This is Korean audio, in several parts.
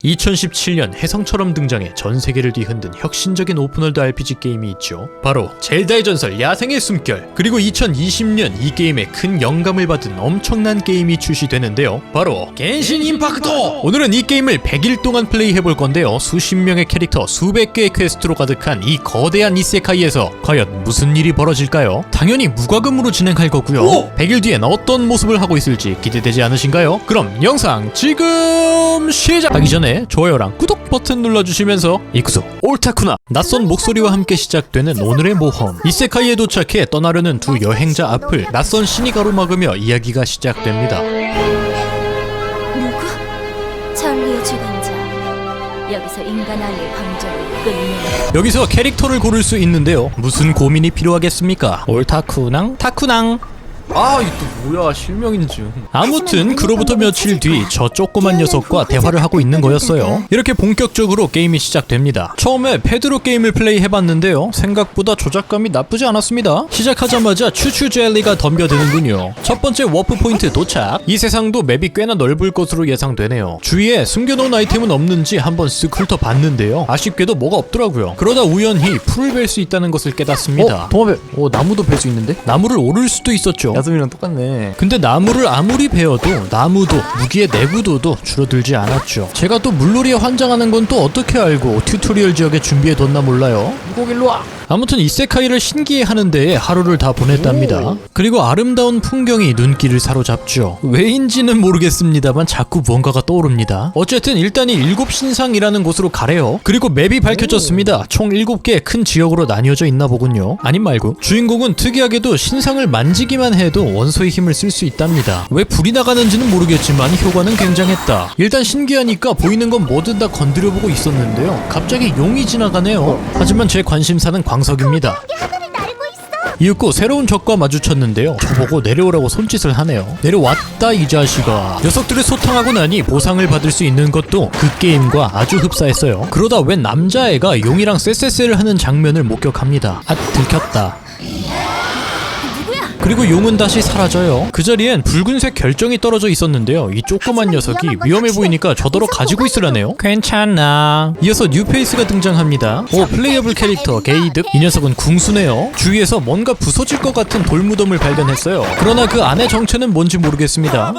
2017년 혜성처럼 등장해 전 세계를 뒤흔든 혁신적인 오픈월드 RPG 게임이 있죠. 바로 젤다의 전설 야생의 숨결. 그리고 2020년 이 게임에 큰 영감을 받은 엄청난 게임이 출시되는데요. 바로 겐신 임팩트! 오늘은 이 게임을 100일 동안 플레이해볼 건데요. 수십 명의 캐릭터, 수백 개의 퀘스트로 가득한 이 거대한 이세카이에서 과연 무슨 일이 벌어질까요? 당연히 무과금으로 진행할 거고요. 100일 뒤엔 어떤 모습을 하고 있을지 기대되지 않으신가요? 그럼 영상 지금 시작하기 전에 좋아요랑 구독 버튼 눌러주시면서 이쿠소 옳다쿠나. 낯선 목소리와 함께 시작되는 오늘의 모험. 이세카이에 도착해 떠나려는 두 여행자 앞을 낯선 신이 가로막으며 이야기가 시작됩니다. 누구? 천리의 주관자. 여기서 인간 아이의 방정을 끝내. 여기서 캐릭터를 고를 수 있는데요. 무슨 고민이 필요하겠습니까? 옳다쿠낭 타쿠낭. 아, 이게 또 뭐야, 실명인증. 아무튼 그로부터 며칠 뒤 저 조그만 녀석과 대화를 하고 있는 거였어요. 이렇게 본격적으로 게임이 시작됩니다. 처음에 패드로 게임을 플레이해봤는데요, 생각보다 조작감이 나쁘지 않았습니다. 시작하자마자 추추 젤리가 덤벼드는군요. 첫 번째 워프 포인트 도착. 이 세상도 맵이 꽤나 넓을 것으로 예상되네요. 주위에 숨겨놓은 아이템은 없는지 한번 쓱 훑어봤는데요, 아쉽게도 뭐가 없더라고요. 그러다 우연히 풀을 벨 수 있다는 것을 깨닫습니다. 도마뱀. 나무도 벨 수 있는데? 나무를 오를 수도 있었죠. 야숨이랑 똑같네. 근데 나무를 아무리 베어도 나무도 무기의 내구도도 줄어들지 않았죠. 제가 또 물놀이에 환장하는 건 또 어떻게 알고 튜토리얼 지역에 준비해뒀나 몰라요. 꼭 일로 와. 아무튼 이세카이를 신기해하는 데에 하루를 다 보냈답니다. 그리고 아름다운 풍경이 눈길을 사로잡죠. 왜인지는 모르겠습니다만 자꾸 무언가가 떠오릅니다. 어쨌든 일단 이 7신상이라는 곳으로 가래요. 그리고 맵이 밝혀졌습니다. 총 7개의 큰 지역으로 나뉘어져 있나 보군요. 아님 말고 주인공은 특이하게도 신상을 만지기만 해도 원소의 힘을 쓸 수 있답니다. 왜 불이 나가는지는 모르겠지만 효과는 굉장했다. 일단 신기하니까 보이는 건 뭐든 다 건드려보고 있었는데요, 갑자기 용이 지나가네요. 하지만 제 관심사는 광석입니다. 이윽고 새로운 적과 마주쳤는데요, 저보고 내려오라고 손짓을 하네요. 내려왔다 이 자식아. 녀석들을 소탕하고 나니 보상을 받을 수 있는 것도 그 게임과 아주 흡사했어요. 그러다 웬 남자애가 용이랑 쎄쎄쎄를 하는 장면을 목격합니다. 아, 들켰다. 그리고 용은 다시 사라져요. 그 자리엔 붉은색 결정이 떨어져 있었는데요, 이 조그만 녀석이 위험해 보이니까 저더러 가지고 있으라네요. 괜찮아. 이어서 뉴페이스가 등장합니다. 오, 플레이어블 캐릭터 게이득. 이 녀석은 궁수네요. 주위에서 뭔가 부서질 것 같은 돌무덤을 발견했어요. 그러나 그 안의 정체는 뭔지 모르겠습니다.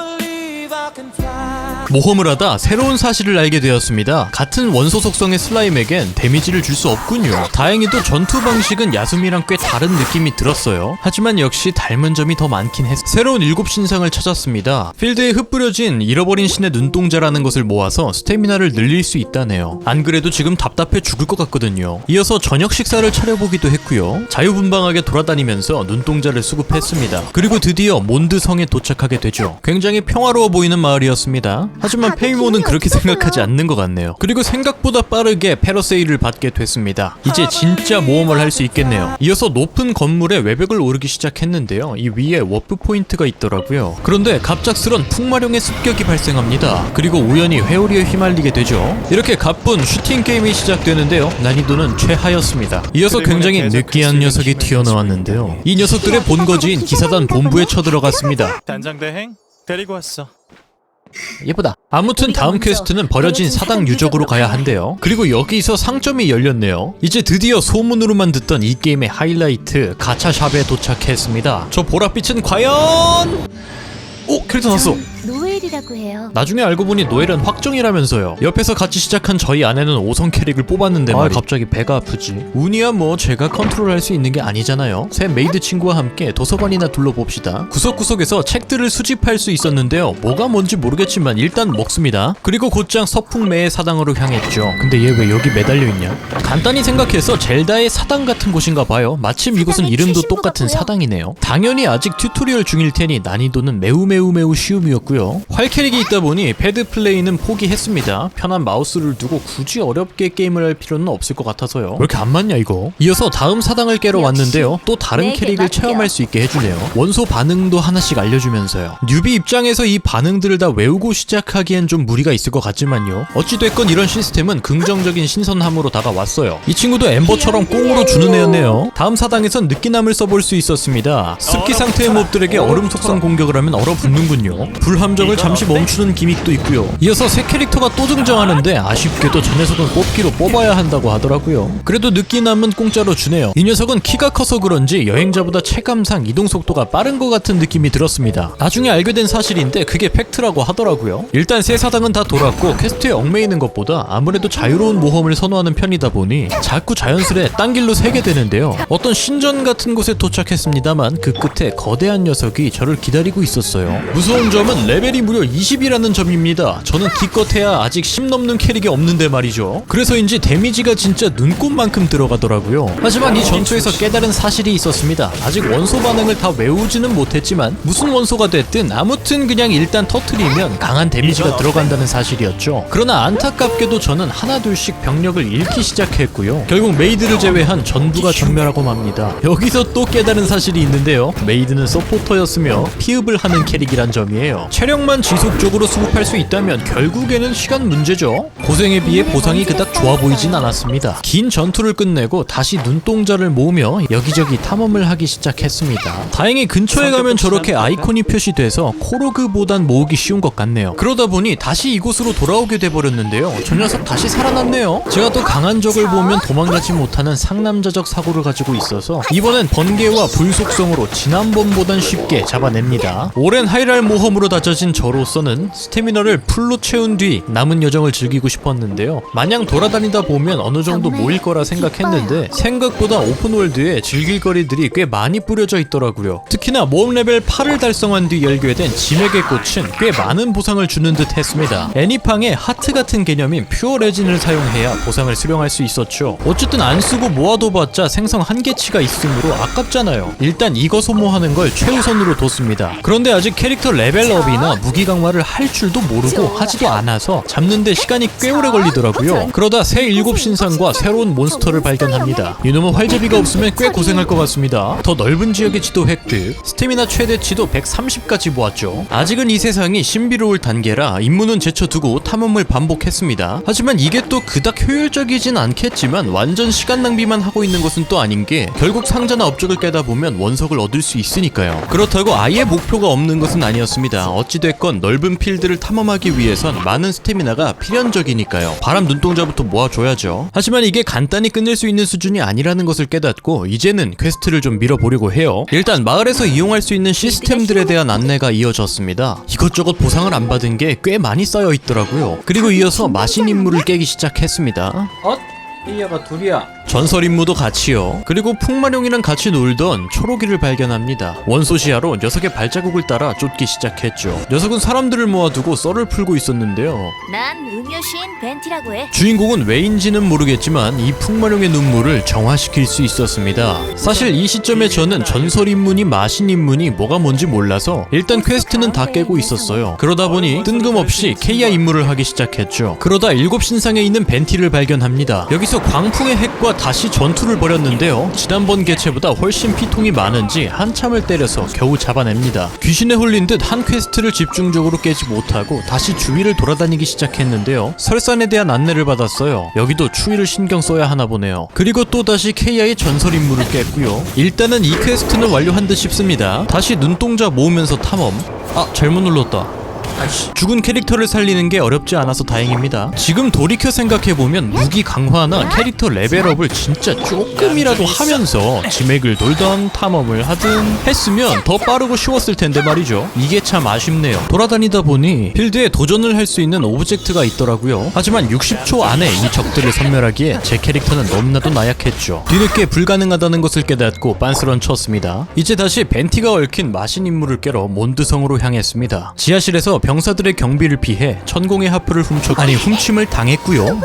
모험을 하다 새로운 사실을 알게 되었습니다. 같은 원소 속성의 슬라임에겐 데미지를 줄 수 없군요. 다행히도 전투 방식은 야숨이랑 꽤 다른 느낌이 들었어요. 하지만 역시 닮은 점이 더 많긴 했어요. 새로운 7신상을 찾았습니다. 필드에 흩뿌려진 잃어버린 신의 눈동자라는 것을 모아서 스태미나를 늘릴 수 있다네요. 안 그래도 지금 답답해 죽을 것 같거든요. 이어서 저녁 식사를 차려보기도 했고요, 자유분방하게 돌아다니면서 눈동자를 수급했습니다. 그리고 드디어 몬드 성에 도착하게 되죠. 굉장히 평화로워 보이는 마을이었습니다. 하지만 페이모는 그렇게 생각하지 않는 것 같네요. 그리고 생각보다 빠르게 패러세일을 받게 됐습니다. 이제 진짜 모험을 할 수 있겠네요. 이어서 높은 건물에 외벽을 오르기 시작했는데요, 이 위에 워프 포인트가 있더라고요. 그런데 갑작스런 풍마룡의 습격이 발생합니다. 그리고 우연히 회오리에 휘말리게 되죠. 이렇게 가쁜 슈팅 게임이 시작되는데요, 난이도는 최하였습니다. 이어서 굉장히 느끼한 녀석이 튀어나왔는데요, 이 녀석들의 본거지인 기사단 본부에 쳐들어갔습니다. 단장 대행 데리고 왔어. 예쁘다. 아무튼 다음 퀘스트는 버려진 사당 유적으로 가야 한대요. 그리고 여기서 상점이 열렸네요. 이제 드디어 소문으로만 듣던 이 게임의 하이라이트 가차샵에 도착했습니다. 저 보랏빛은 과연... 오, 캐릭터 나왔어. 노엘이라고 해요. 나중에 알고 보니 노엘은 확정이라면서요. 옆에서 같이 시작한 저희 아내는 5성 캐릭을 뽑았는데 말이 갑자기 배가 아프지. 운이야 뭐 제가 컨트롤할 수 있는 게 아니잖아요. 새 메이드 친구와 함께 도서관이나 둘러봅시다. 구석구석에서 책들을 수집할 수 있었는데요, 뭐가 뭔지 모르겠지만 일단 먹습니다. 그리고 곧장 서풍매의 사당으로 향했죠. 근데 얘 왜 여기 매달려 있냐? 간단히 생각해서 젤다의 사당 같은 곳인가 봐요. 마침 이곳은 이름도 똑같은 사당이네요. 당연히 아직 튜토리얼 중일 테니 난이도는 매우 쉬움이었고요. 활 캐릭이 있다 보니 패드 플레이는 포기했습니다. 편한 마우스를 두고 굳이 어렵게 게임을 할 필요는 없을 것 같아서요. 왜 이렇게 안 맞냐 이거? 이어서 다음 사당을 깨러 왔는데요, 또 다른 캐릭을 체험할 수 있게 해주네요. 원소 반응도 하나씩 알려주면서요. 뉴비 입장에서 이 반응들을 다 외우고 시작하기엔 좀 무리가 있을 것 같지만요, 어찌됐건 이런 시스템은 긍정적인 신선함으로 다가왔어요. 이 친구도 엠버처럼 꽁으로 주는 애였네요. 다음 사당에선 느끼남을 써볼 수 있었습니다. 습기 상태의 몹들에게 얼음 속성 공격을 하면 얼어붙는군요. 불 함정을 잠시 멈추는 기믹도 있고요. 이어서 새 캐릭터가 또 등장하는데 아쉽게도 저 녀석은 뽑기로 뽑아야 한다고 하더라고요. 그래도 늦기 남은 공짜로 주네요. 이 녀석은 키가 커서 그런지 여행자보다 체감상 이동 속도가 빠른 것 같은 느낌이 들었습니다. 나중에 알게 된 사실인데 그게 팩트라고 하더라고요. 일단 새 사당은 다 돌았고 퀘스트에 얽매이는 것보다 아무래도 자유로운 모험을 선호하는 편이다 보니 자꾸 자연스레 딴 길로 새게 되는데요. 어떤 신전 같은 곳에 도착했습니다만 그 끝에 거대한 녀석이 저를 기다리고 있었어요. 무서운 점은 레벨이 무려 20이라는 점입니다. 저는 기껏해야 아직 10 넘는 캐릭이 없는데 말이죠. 그래서인지 데미지가 진짜 눈꼽만큼 들어가더라고요. 하지만 이 전투에서 깨달은 사실이 있었습니다. 아직 원소 반응을 다 외우지는 못했지만 무슨 원소가 됐든 아무튼 그냥 일단 터트리면 강한 데미지가 들어간다는 사실이었죠. 그러나 안타깝게도 저는 하나둘씩 병력을 잃기 시작했고요. 결국 메이드를 제외한 전부가 전멸하고 맙니다. 여기서 또 깨달은 사실이 있는데요. 메이드는 서포터였으며 피읍을 하는 캐릭이란 점이에요. 체력만 지속적으로 수급할 수 있다면 결국에는 시간 문제죠. 고생에 비해 보상이 그닥 좋아 보이진 않았습니다. 긴 전투를 끝내고 다시 눈동자를 모으며 여기저기 탐험을 하기 시작했습니다. 다행히 근처에 가면 저렇게 아이콘이 표시돼서 코로그보단 모으기 쉬운 것 같네요. 그러다 보니 다시 이곳으로 돌아오게 돼버렸는데요. 저 녀석 다시 살아났네요. 제가 또 강한 적을 보면 도망가지 못하는 상남자적 사고를 가지고 있어서 이번엔 번개와 불 속성으로 지난번보단 쉽게 잡아냅니다. 오랜 하이랄 모험으로 다져진 저로서는 스태미너를 풀로 채운 뒤 남은 여정을 즐기고 싶었는데요. 마냥 돌아다니다 보면 어느 정도 모일 거라 생각했는데 생각보다 오픈월드에 즐길 거리들이 꽤 많이 뿌려져 있더라고요. 특히나 모험 레벨 8을 달성한 뒤 열게된 지맥의 꽃은 꽤 많은 보상을 주는 듯 했습니다. 애니팡의 하트 같은 개념인 퓨어 레진을 사용해야 보상을 수령할 수 있었죠. 어쨌든 안 쓰고 모아둬봤자 생성 한계치가 있으므로 아깝잖아요. 일단 이거 소모하는 걸 최우선으로 뒀습니다. 그런데 아직 캐릭터 레벨업이나 무기 강화를 할 줄도 모르고 하지도 않아서 잡는데 시간이 꽤 오래 걸리더라고요. 그러다 새 7신상과 새로운 몬스터를 발견합니다. 이놈은 활제비가 없으면 꽤 고생할 것 같습니다. 더 넓은 지역의 지도 획득, 스태미나 최대치도 130까지 모았죠. 아직은 이 세상이 신비로울 단계라 임무는 제쳐두고 탐험을 반복했습니다. 하지만 이게 또 그닥 효율적이진 않겠지만 완전 시간 낭비만 하고 있는 것은 또 아닌 게 결국 상자나 업적을 깨다 보면 원석을 얻을 수 있으니까요. 그렇다고 아예 목표가 없는 것은 아니었습니다. 어찌됐건 넓은 필드를 탐험하기 위해선 많은 스태미나가 필연적이니까요. 바람 눈동자부터 모아줘야죠. 하지만 이게 간단히 끝낼 수 있는 수준이 아니라는 것을 깨닫고 이제는 퀘스트를 좀 밀어보려고 해요. 일단 마을에서 이용할 수 있는 시스템들에 대한 안내가 이어졌습니다. 이것저것 보상을 안 받은 게 꽤 많이 쌓여 있더라고요. 그리고 이어서 마신 임무를 깨기 시작했습니다. 삐야가 둘이야. 전설 임무도 같이요. 그리고 풍마룡이랑 같이 놀던 초록이를 발견합니다. 원소 시야로 녀석의 발자국을 따라 쫓기 시작했죠. 녀석은 사람들을 모아두고 썰을 풀고 있었는데요. 난 음료시인 벤티라고 해. 주인공은 왜인지는 모르겠지만 이 풍마룡의 눈물을 정화시킬 수 있었습니다. 사실 이 시점에 저는 전설 임무니 마신 임무니 뭐가 뭔지 몰라서 일단 퀘스트는 다 깨고 있었어요. 그러다 보니 뜬금없이 케이아 임무를 하기 시작했죠. 그러다 7신상에 있는 벤티를 발견합니다. 여기서 광풍의 핵과 다시 전투를 벌였는데요. 지난번 개체보다 훨씬 피통이 많은지 한참을 때려서 겨우 잡아냅니다. 귀신에 홀린 듯 한 퀘스트를 집중적으로 깨지 못하고 다시 주위를 돌아다니기 시작했는데요. 설산에 대한 안내를 받았어요. 여기도 추위를 신경 써야 하나 보네요. 그리고 또다시 케이아의 전설 임무를 깼고요. 일단은 이 퀘스트는 완료한 듯 싶습니다. 다시 눈동자 모으면서 탐험. 잘못 눌렀다. 죽은 캐릭터를 살리는 게 어렵지 않아서 다행입니다. 지금 돌이켜 생각해보면 무기 강화나 캐릭터 레벨업을 진짜 조금이라도 하면서 지맥을 돌던 탐험을 하든 했으면 더 빠르고 쉬웠을 텐데 말이죠. 이게 참 아쉽네요. 돌아다니다 보니 필드에 도전을 할 수 있는 오브젝트가 있더라고요. 하지만 60초 안에 이 적들을 섬멸하기에 제 캐릭터는 너무나도 나약했죠. 뒤늦게 불가능하다는 것을 깨닫고 빤스런 쳤습니다. 이제 다시 벤티가 얽힌 마신 임무를 깨러 몬드성으로 향했습니다. 지하실에서 병사들의 경비를 피해 천공의 하프를 훔침을 당했고요.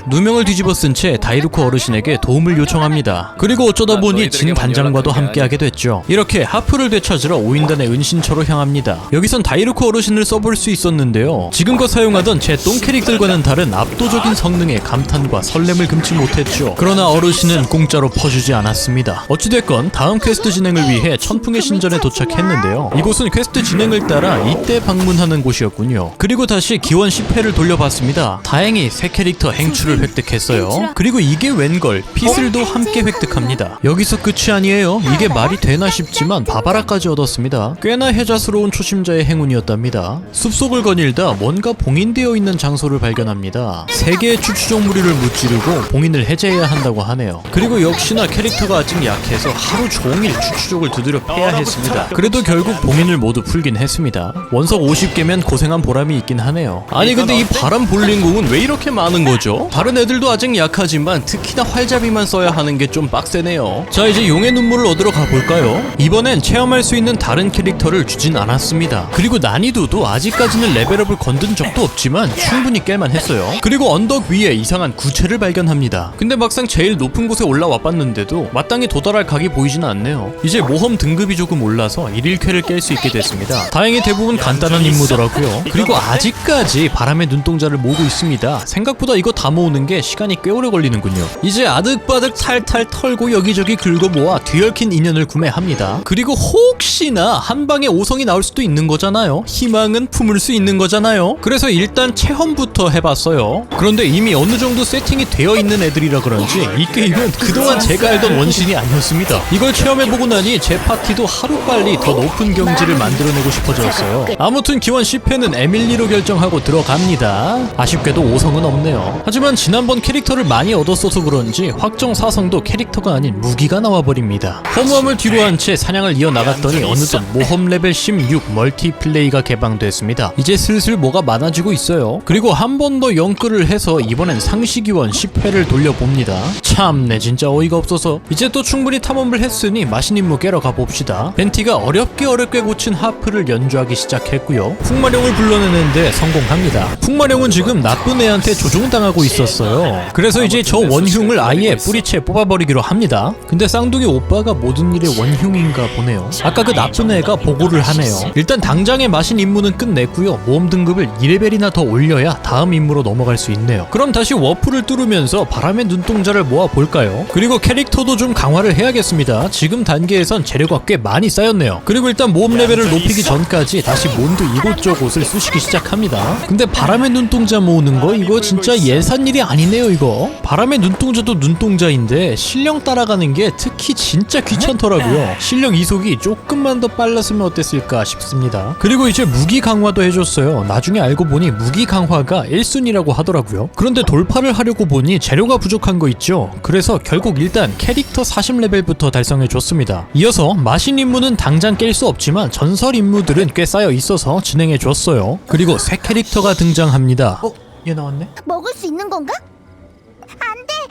누명을 뒤집어 쓴 채 다이루코 어르신에게 도움을 요청합니다. 그리고 어쩌다 보니 진 단장과도 함께하게 됐죠. 이렇게 하프를 되찾으러 오인단의 은신처로 향합니다. 여기선 다이루코 어르신을 써볼 수 있었는데요. 지금껏 사용하던 제 똥 캐릭들과는 다른 압도적인 성능에 감탄과 설렘을 금치 못했죠. 그러나 어르신은 공짜로 퍼주지 않았습니다. 어찌됐건 다음 퀘스트 진행을 위해 천풍의 신전에 도착했는데요. 이곳은 퀘스트 진행을 따라 이때 방문하는 있는 곳이었군요. 그리고 다시 기원 10회를 돌려봤습니다. 다행히 새 캐릭터 행추를 획득했어요. 그리고 이게 웬걸 피슬도 함께 획득합니다. 여기서 끝이 아니에요. 이게 말이 되나 싶지만 바바라까지 얻었습니다. 꽤나 해자스러운 초심자의 행운이었답니다. 숲속을 거닐다 뭔가 봉인되어 있는 장소를 발견합니다. 3개의 추추족 무리를 무찌르고 봉인을 해제해야 한다고 하네요. 그리고 역시나 캐릭터가 아직 약해서 하루 종일 추추족을 두드려 패야 했습니다. 그래도 결국 봉인을 모두 풀긴 했습니다. 원석 50개면 고생한 보람이 있긴 하네요. 아니 근데 이 바람 볼링공은 왜 이렇게 많은 거죠? 다른 애들도 아직 약하지만 특히나 활잡이만 써야 하는 게 좀 빡세네요. 자, 이제 용의 눈물을 얻으러 가볼까요? 이번엔 체험할 수 있는 다른 캐릭터를 주진 않았습니다. 그리고 난이도도 아직까지는 레벨업을 건든 적도 없지만 충분히 깰만 했어요. 그리고 언덕 위에 이상한 구체를 발견합니다. 근데 막상 제일 높은 곳에 올라와 봤는데도 마땅히 도달할 각이 보이지는 않네요. 이제 모험 등급이 조금 올라서 1일쾌를 깰 수 있게 됐습니다. 다행히 대부분 간단한 임무더라고요. 그리고 아직까지 바람의 눈동자를 모으고 있습니다. 생각보다 이거 다 모으는 게 시간이 꽤 오래 걸리는군요. 이제 아득바득 탈탈 털고 여기저기 긁어 모아 뒤얽힌 인연을 구매합니다. 그리고 혹시나 한 방에 5성이 나올 수도 있는 거잖아요. 희망은 품을 수 있는 거잖아요. 그래서 일단 체험부터 해봤어요. 그런데 이미 어느 정도 세팅이 되어 있는 애들이라 그런지 이 게임은 그동안 제가 알던 원신이 아니었습니다. 이걸 체험해보고 나니 제 파티도 하루빨리 더 높은 경지를 만들어내고 싶어졌어요. 아무튼 기원 10회는 에밀리로 결정하고 들어갑니다. 아쉽게도 5성은 없네요. 하지만 지난번 캐릭터를 많이 얻었어서 그런지 확정 4성도 캐릭터가 아닌 무기가 나와버립니다. 허무함을 뒤로 한 채 사냥을 이어나갔더니 어느덧 모험 레벨 16 멀티플레이가 개방됐습니다. 이제 슬슬 뭐가 많아지고 있어요. 그리고 한 번 더 영끌을 해서 이번엔 상시기원 10회를 돌려봅니다. 참내 진짜 어이가 없어서 이제 또 충분히 탐험을 했으니 마신 임무 깨러 가봅시다. 벤티가 어렵게 고친 하프를 연주하기 시작했고요. 풍마룡을 불러내는데 성공합니다. 풍마룡은 지금 나쁜 애한테 조종당하고 있었어요. 그래서 이제 저 원흉을 아예 뿌리채 뽑아버리기로 합니다. 근데 쌍둥이 오빠가 모든 일의 원흉인가 보네요. 아까 그 나쁜 애가 보고를 하네요. 일단 당장의 마신 임무는 끝냈고요. 모험 등급을 2레벨이나 더 올려야 다음 임무로 넘어갈 수 있네요. 그럼 다시 워프를 뚫으면서 바람의 눈동자를 모아볼까요? 그리고 캐릭터도 좀 강화를 해야겠습니다. 지금 단계에선 재료가 꽤 많이 쌓였네요. 그리고 일단 모험 레벨을 높이기 전까지 다시 몬드 이곳저곳을 쑤시기 시작합니다. 근데 바람의 눈동자 모으는 거 이거 진짜 예산 일이 아니네요 이거. 바람의 눈동자도 눈동자인데 실력 따라가는 게 특히 진짜 귀찮더라고요. 실력 이속이 조금만 더 빨랐으면 어땠을까 싶습니다. 그리고 이제 무기 강화도 해줬어요. 나중에 알고 보니 무기 강화가 1순위라고 하더라고요. 그런데 돌파를 하려고 보니 재료가 부족한 거 있죠. 그래서 결국 일단 캐릭터 40레벨부터 달성해줬습니다. 이어서 마신 임무는 당장 깰 수 없지만 전설 임무들은 꽤 쌓여 있어서 진행해줬어요. 그리고 새 캐릭터가 등장합니다. 얘 나왔네? 먹을 수 있는 건가?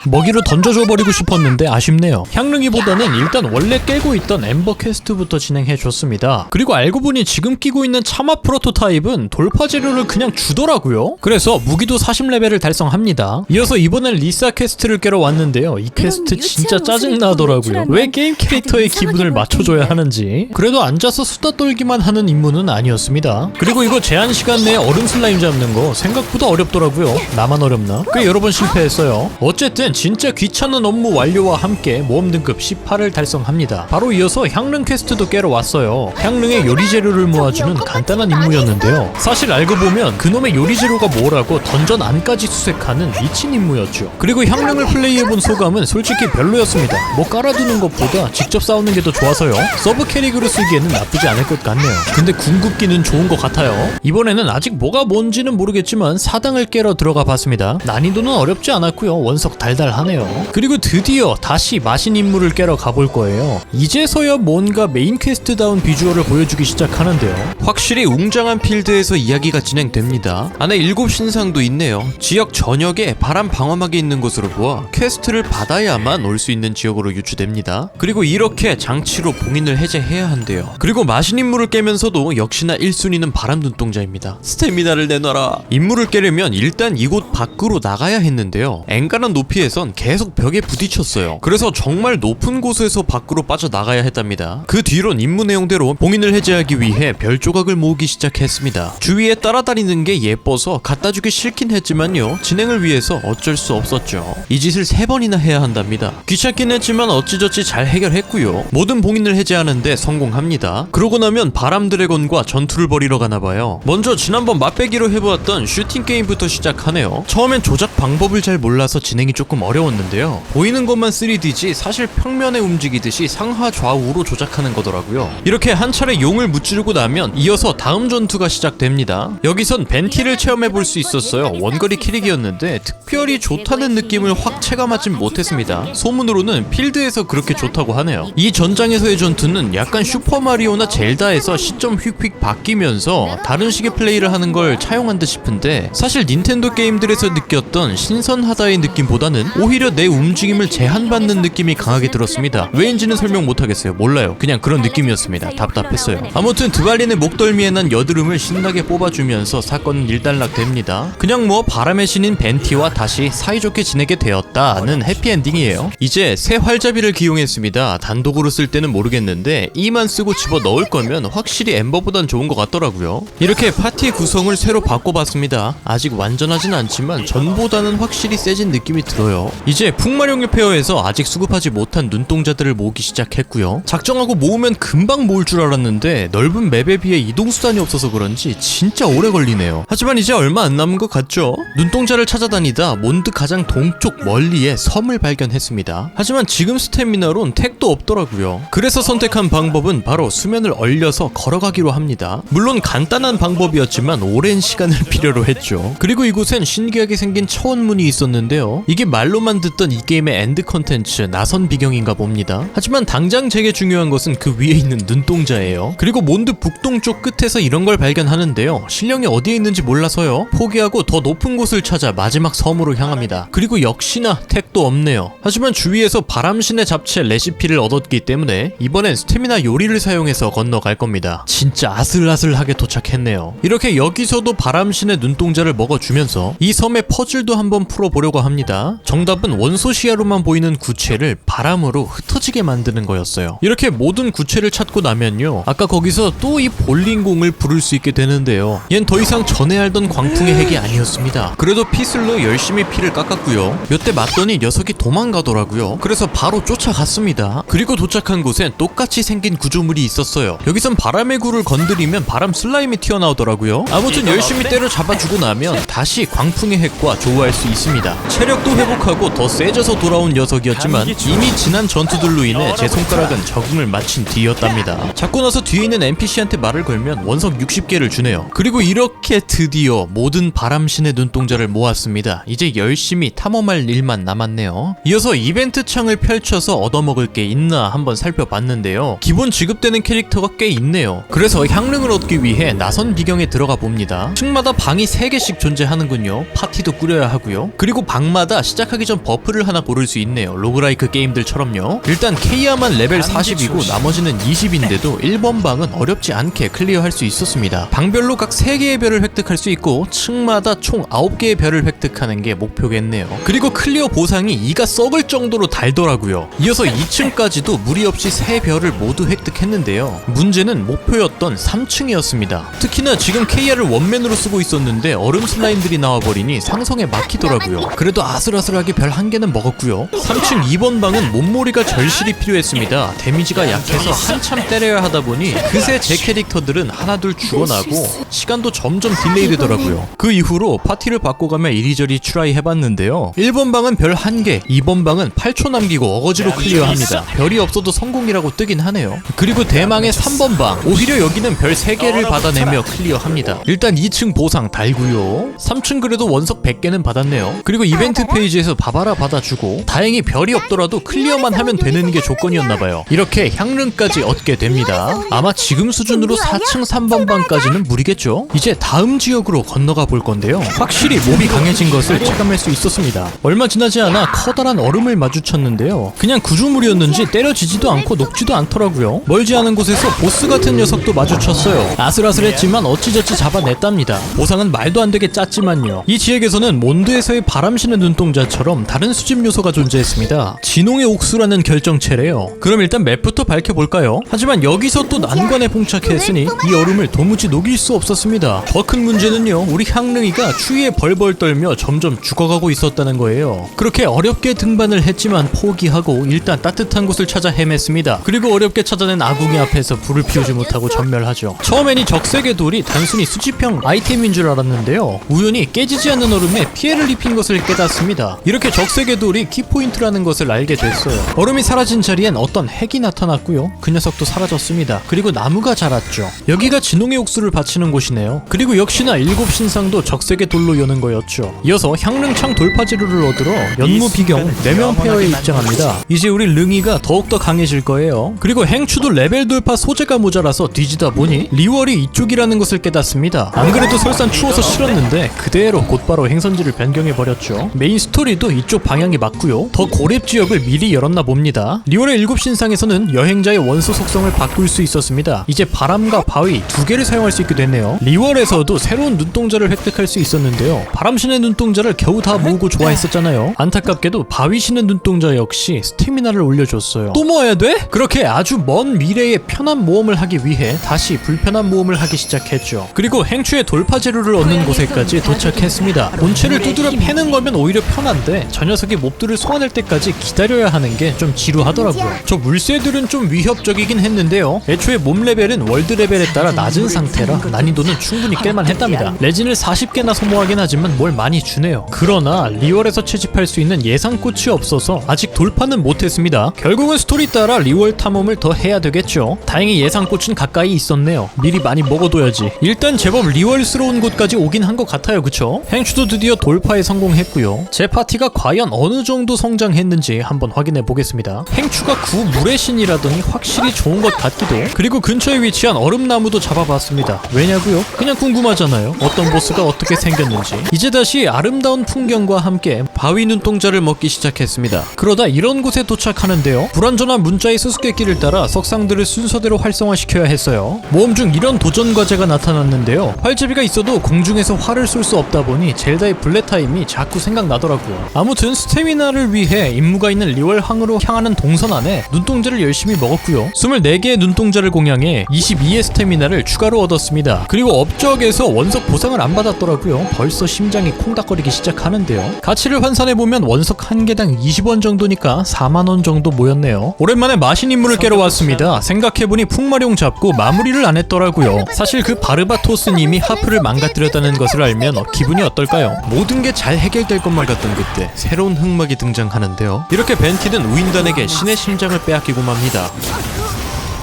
먹이로 던져줘버리고 싶었는데 아쉽네요. 향릉이보다는 일단 원래 깨고 있던 엠버 퀘스트부터 진행해줬습니다. 그리고 알고 보니 지금 끼고 있는 참화 프로토타입은 돌파 재료를 그냥 주더라고요. 그래서 무기도 40레벨을 달성합니다. 이어서 이번엔 리사 퀘스트를 깨러 왔는데요. 이 퀘스트 진짜 짜증나더라고요. 왜 게임 캐릭터의 기분을 맞춰줘야 하는지. 그래도 앉아서 수다 떨기만 하는 임무는 아니었습니다. 그리고 이거 제한 시간 내에 얼음 슬라임 잡는 거 생각보다 어렵더라고요. 나만 어렵나? 꽤 여러 번 실패했어요. 어쨌든 진짜 귀찮은 업무 완료와 함께 모험 등급 18을 달성합니다. 바로 이어서 향릉 퀘스트도 깨러 왔어요. 향릉의 요리 재료를 모아주는 간단한 임무였는데요. 사실 알고 보면 그놈의 요리 재료가 뭐라고 던전 안까지 수색하는 미친 임무였죠. 그리고 향릉을 플레이해본 소감은 솔직히 별로였습니다. 뭐 깔아두는 것보다 직접 싸우는 게 더 좋아서요. 서브 캐릭으로 쓰기에는 나쁘지 않을 것 같네요. 근데 궁극기는 좋은 것 같아요. 이번에는 아직 뭐가 뭔지는 모르겠지만 사당을 깨러 들어가 봤습니다. 난이도는 어렵지 않았고요. 원석 달달하네요. 그리고 드디어 다시 마신 임무를 깨러 가볼 거예요. 이제서야 뭔가 메인 퀘스트다운 비주얼을 보여주기 시작하는데요. 확실히 웅장한 필드에서 이야기가 진행됩니다. 안에 7신상도 있네요. 지역 전역에 바람 방어막이 있는 곳으로 보아 퀘스트를 받아야만 올 수 있는 지역으로 유추됩니다. 그리고 이렇게 장치로 봉인을 해제해야 한대요. 그리고 마신 임무를 깨면서도 역시나 1순위는 바람 눈동자입니다. 스태미나를 내놔라. 임무를 깨려면 일단 이곳 밖으로 나가야 했는데요. 앵간한 높이에선 계속 벽에 부딪혔어요. 그래서 정말 높은 곳에서 밖으로 빠져나가야 했답니다. 그 뒤론 임무 내용대로 봉인을 해제하기 위해 별 조각을 모으기 시작했습니다. 주위에 따라다니는 게 예뻐서 갖다주기 싫긴 했지만요, 진행을 위해서 어쩔 수 없었죠. 이 짓을 3번이나 해야 한답니다. 귀찮긴 했지만 어찌저찌 잘 해결했고요. 모든 봉인을 해제하는데 성공합니다. 그러고 나면 바람 드래곤과 전투를 벌이러 가나봐요. 먼저 지난번 맛배기로 해보았던 슈팅 게임부터 시작하네요. 처음엔 조작 방법을 잘 몰라서 진행이 조금 어려웠는데요. 보이는 것만 3D지 사실 평면에 움직이듯이 상하 좌우로 조작하는 거더라고요. 이렇게 한 차례 용을 무찌르고 나면 이어서 다음 전투가 시작됩니다. 여기선 벤티를 체험해볼 수 있었어요. 원거리 키릭이었는데 특별히 좋다는 느낌을 확 체감하진 못했습니다. 소문으로는 필드에서 그렇게 좋다고 하네요. 이 전장에서의 전투는 약간 슈퍼마리오나 젤다에서 시점 휙휙 바뀌면서 다른 식의 플레이를 하는 걸 차용한 듯 싶은데, 사실 닌텐도 게임들에서 느꼈던 신선하다의 느낌보다는 오히려 내 움직임을 제한받는 느낌이 강하게 들었습니다. 왜인지는 설명 못하겠어요. 몰라요. 그냥 그런 느낌이었습니다. 답답했어요. 아무튼 드발린의 목덜미에 난 여드름을 신나게 뽑아주면서 사건은 일단락됩니다. 그냥 뭐 바람의 신인 벤티와 다시 사이좋게 지내게 되었다는 해피엔딩이에요. 이제 새 활잡이를 기용했습니다. 단독으로 쓸 때는 모르겠는데 E만 쓰고 집어 넣을 거면 확실히 엠버보단 좋은 것 같더라고요. 이렇게 파티 구성을 새로 바꿔봤습니다. 아직 완전하진 않지만 전보다는 확실히 세진 느낌이 들어요. 이제 풍마룡의 페어에서 아직 수급하지 못한 눈동자들을 모으기 시작했고요. 작정하고 모으면 금방 모을 줄 알았는데 넓은 맵에 비해 이동수단이 없어서 그런지 진짜 오래 걸리네요. 하지만 이제 얼마 안 남은 것 같죠? 눈동자를 찾아다니다 몬드 가장 동쪽 멀리에 섬을 발견했습니다. 하지만 지금 스태미나론 택도 없더라고요. 그래서 선택한 방법은 바로 수면을 얼려서 걸어가기로 합니다. 물론 간단한 방법이었지만 오랜 시간을 필요로 했죠. 그리고 이곳엔 신기하게 생긴 차원문이 있었는데요. 이게 말로만 듣던 이 게임의 엔드 컨텐츠 나선 비경인가 봅니다. 하지만 당장 제게 중요한 것은 그 위에 있는 눈동자예요. 그리고 몬드 북동쪽 끝에서 이런 걸 발견하는데요. 신령이 어디에 있는지 몰라서요. 포기하고 더 높은 곳을 찾아 마지막 섬으로 향합니다. 그리고 역시나 택도 없네요. 하지만 주위에서 바람신의 잡채 레시피를 얻었기 때문에 이번엔 스태미나 요리를 사용해서 건너갈 겁니다. 진짜 아슬아슬하게 도착했네요. 이렇게 여기서도 바람신의 눈동자를 먹어주면서 이 섬의 퍼즐도 한번 풀어보려고 합니다. 정답은 원소 시야로만 보이는 구체를 바람으로 흩어지게 만드는 거였어요. 이렇게 모든 구체를 찾고 나면요, 아까 거기서 또 이 볼링공을 부를 수 있게 되는데요. 얜 더 이상 전에 알던 광풍의 핵이 아니었습니다. 그래도 피슬로 열심히 피를 깎았고요. 몇 대 맞더니 녀석이 도망가더라고요. 그래서 바로 쫓아갔습니다. 그리고 도착한 곳엔 똑같이 생긴 구조물이 있었어요. 여기선 바람의 구를 건드리면 바람 슬라임이 튀어나오더라고요. 아무튼 열심히 때려잡아주고 나면 다시 광풍의 핵과 조우할 수 있습니다. 체력도 회복하고 더 세져서 돌아온 녀석이었지만 이미 지난 전투들로 인해 제 손가락은 적응을 마친 뒤였답니다. 잡고 나서 뒤에 있는 NPC한테 말을 걸면 원석 60개를 주네요. 그리고 이렇게 드디어 모든 바람신의 눈동자를 모았습니다. 이제 열심히 탐험할 일만 남았네요. 이어서 이벤트 창을 펼쳐서 얻어먹을 게 있나 한번 살펴봤는데요. 기본 지급되는 캐릭터가 꽤 있네요. 그래서 향릉을 얻기 위해 나선 비경에 들어가 봅니다. 층마다 방이 3개씩 존재하는군요. 파티도 꾸려야 하고요. 그리고 방마다 시작하기 전 버프를 하나 고를 수 있네요. 로그라이크 게임들처럼요. 일단 케이아만 레벨 40이고 나머지는 20인데도 1번 방은 어렵지 않게 클리어할 수 있었습니다. 방별로 각 3개의 별을 획득할 수 있고 층마다 총 9개의 별을 획득하는 게 목표겠네요. 그리고 클리어 보상이 이가 썩을 정도로 달더라고요. 이어서 2층까지도 무리 없이 3별을 모두 획득했는데요. 문제는 목표였던 3층이었습니다. 특히나 지금 KR을 원맨으로 쓰고 있었는데 얼음 슬라임들이 나와버리니 상성에 막히더라고요. 그래도 아슬아슬하게 별 1개는 먹었고요. 3층 2번 방은 몸놀이가 절실히 필요했습니다. 데미지가 약해서 한참 때려야 하다 보니 그새 제 캐릭터들은 하나둘 죽어나고 시간도 점점 딜레이 되더라고요. 그 이후로 파티를 바꿔가며 이리저리 트라이 해봤는데요. 1번 방은 별 1개, 2번 방은 8초 남기고 어거지로 클리어합니다. 별이 없어도 성공이라고 뜨긴 하네요. 그리고 대망의 3번 방, 오히려 여기는 별 3개를 받아내며 클리어합니다. 일단 2층 보상 달고요. 3층 그래도 원석 100개는 받았네요. 그리고 이벤트 페이지에서 바바라 받아주고 다행히 별이 없더라도 클리어만 하면 되는 보내는 게 조건이었나봐요. 이렇게 향릉까지 얻게 됩니다. 아마 지금 수준으로 4층 3번 방까지는 무리겠죠? 이제 다음 지역으로 건너가 볼 건데요. 확실히 몹이 강해진 것을 체감할 수 있었습니다. 얼마 지나지 않아 커다란 얼음을 마주쳤는데요. 그냥 구조물이었는지 때려지지도 않고 녹지도 않더라고요. 멀지 않은 곳에서 보스 같은 녀석도 마주쳤어요. 아슬아슬했지만 어찌저찌 잡아냈답니다. 보상은 말도 안 되게 짰지만요. 이 지역에서는 몬드에서의 바람신의 눈동자처럼 다른 수집 요소가 존재했습니다. 진홍의 옥수라는 결정체래요. 그럼 일단 맵부터 밝혀볼까요? 하지만 여기서 또 난관에 봉착했으니 이 얼음을 도무지 녹일 수 없었습니다. 더 큰 문제는요, 우리 향릉이가 추위에 벌벌 떨며 점점 죽어가고 있었다는 거예요. 그렇게 어렵게 등반을 했지만 포기하고 일단 따뜻한 곳을 찾아 헤맸습니다. 그리고 어렵게 찾아낸 아궁이 앞에서 불을 피우지 못하고 전멸하죠. 처음엔 이 적색의 돌이 단순히 수집형 아이템인 줄 알았는데요, 우연히 깨지지 않는 얼음에 피해를 입힌 것을 깨닫습니다. 이렇게 적색의 돌이 키포인트라는 것을 알게 됐어요. 얼음이 사라진 자리엔 어떤 핵이 나타났고요, 그 녀석도 사라졌습니다. 그리고 나무가 자랐죠. 여기가 진홍의 옥수를 바치는 곳이네요. 그리고 역시나 일곱 신상도 적색의 돌로 여는 거였죠. 이어서 향릉창 돌파 재료를 얻으러 연무 비경 4명 페어에 입장합니다. 이제 우리 릉이가 더욱더 강해질 거예요. 그리고 행추도 레벨 돌파 소재가 모자라서 뒤지다 보니 리월이 이쪽이라는 것을 깨닫습니다. 안 그래도 설산 추워서 싫었는데 그대로 곧바로 행선지를 변경해버렸죠. 메인 스토리도 이쪽 방향이 맞고요. 더 고렙 지역을 미리 열었나 봅니다. 리월의 일곱 신상에서는 여행자의 원소 속성을 바꿀 수 있었습니다. 이제 바람과 바위 두 개를 사용할 수 있게 됐네요. 리월에서도 새로운 눈동자를 획득할 수 있었는데요, 바람신의 눈동자를 겨우 다 모으고 좋아했었잖아요. 안타깝게도 바위신의 눈동자 역시 스태미나를 올려줬어요. 또 모아야 돼? 그렇게 아주 먼 미래의 편한 모험을 하기 위해 다시 불편한 모험을 하기 시작했죠. 그리고 행추의 돌파 재료를 얻는 곳에까지 도착했습니다. 본체를 두드려 패는 거면 오히려 편한데 저 녀석이 몹들을 소환할 때까지 기다려야 하는 게 좀 지루하더라고요. 저 물새들은 좀 위협적이긴 했는데요, 애초에 몸 레벨은 월드 레벨에 따라 낮은 상태라 난이도는 충분히 깰만 했답니다. 레진을 40개나 소모하긴 하지만 뭘 많이 주네요. 그러나 리월에서 채집할 수 있는 예상꽃이 없어서 아직 돌파는 못했습니다. 결국은 스토리 따라 리월 탐험을 더 해야 되겠죠. 다행히 예상꽃은 가까이 있었네요. 미리 많이 먹어둬야지. 일단 제법 리월스러운 곳까지 오긴 한 것 같아요, 그쵸? 행추도 드디어 돌파에 성공했고요. 제 파티가 과연 어느 정도 성장했는지 한번 확인해 보겠습니다. 행추가 구 물의 신이라더니 확실히 좋은 것 같기도. 그리고 근처에 위치한 얼음나무도 잡아봤습니다. 왜냐고요? 그냥 궁금하잖아요, 어떤 보스가 어떻게 생겼는지. 이제 다시 아름다운 풍경과 함께 바위 눈동자를 먹기 시작했습니다. 그러다 이런 곳에 도착하는데요, 불완전한 문자의 수수께끼를 따라 석상들을 순서대로 활성화시켜야 했어요. 모험 중 이런 도전 과제가 나타났는데요, 활제비가 있어도 공중에서 활을 쏠 수 없다 보니 젤다의 블랙타임이 자꾸 생각나더라고요. 아무튼 스태미나를 위해 임무가 있는 리월항으로 향하는 동선 안에 눈동자를 열심히 먹었고요, 24개의 눈동자를 공양해 22의 스태미나를 추가로 얻었습니다. 그리고 업적에서 원석 보상을 안 받았더라고요. 벌써 심장이 콩닥거리기 시작하는데요. 가치를 환산해보면 원석 1개당 20원 정도니까 4만원 정도 모였네요. 오랜만에 마신 인물을 깨러 왔습니다. 생각해보니 풍마룡 잡고 마무리를 안 했더라고요. 사실 그 바르바토스님이 하프를 망가뜨렸다는 것을 알면 기분이 어떨까요? 모든 게 잘 해결될 것만 같던 그때 새로운 흑막이 등장하는데요, 이렇게 벤티는 우인단에게 신의 심장을 빼앗기고 맙니다.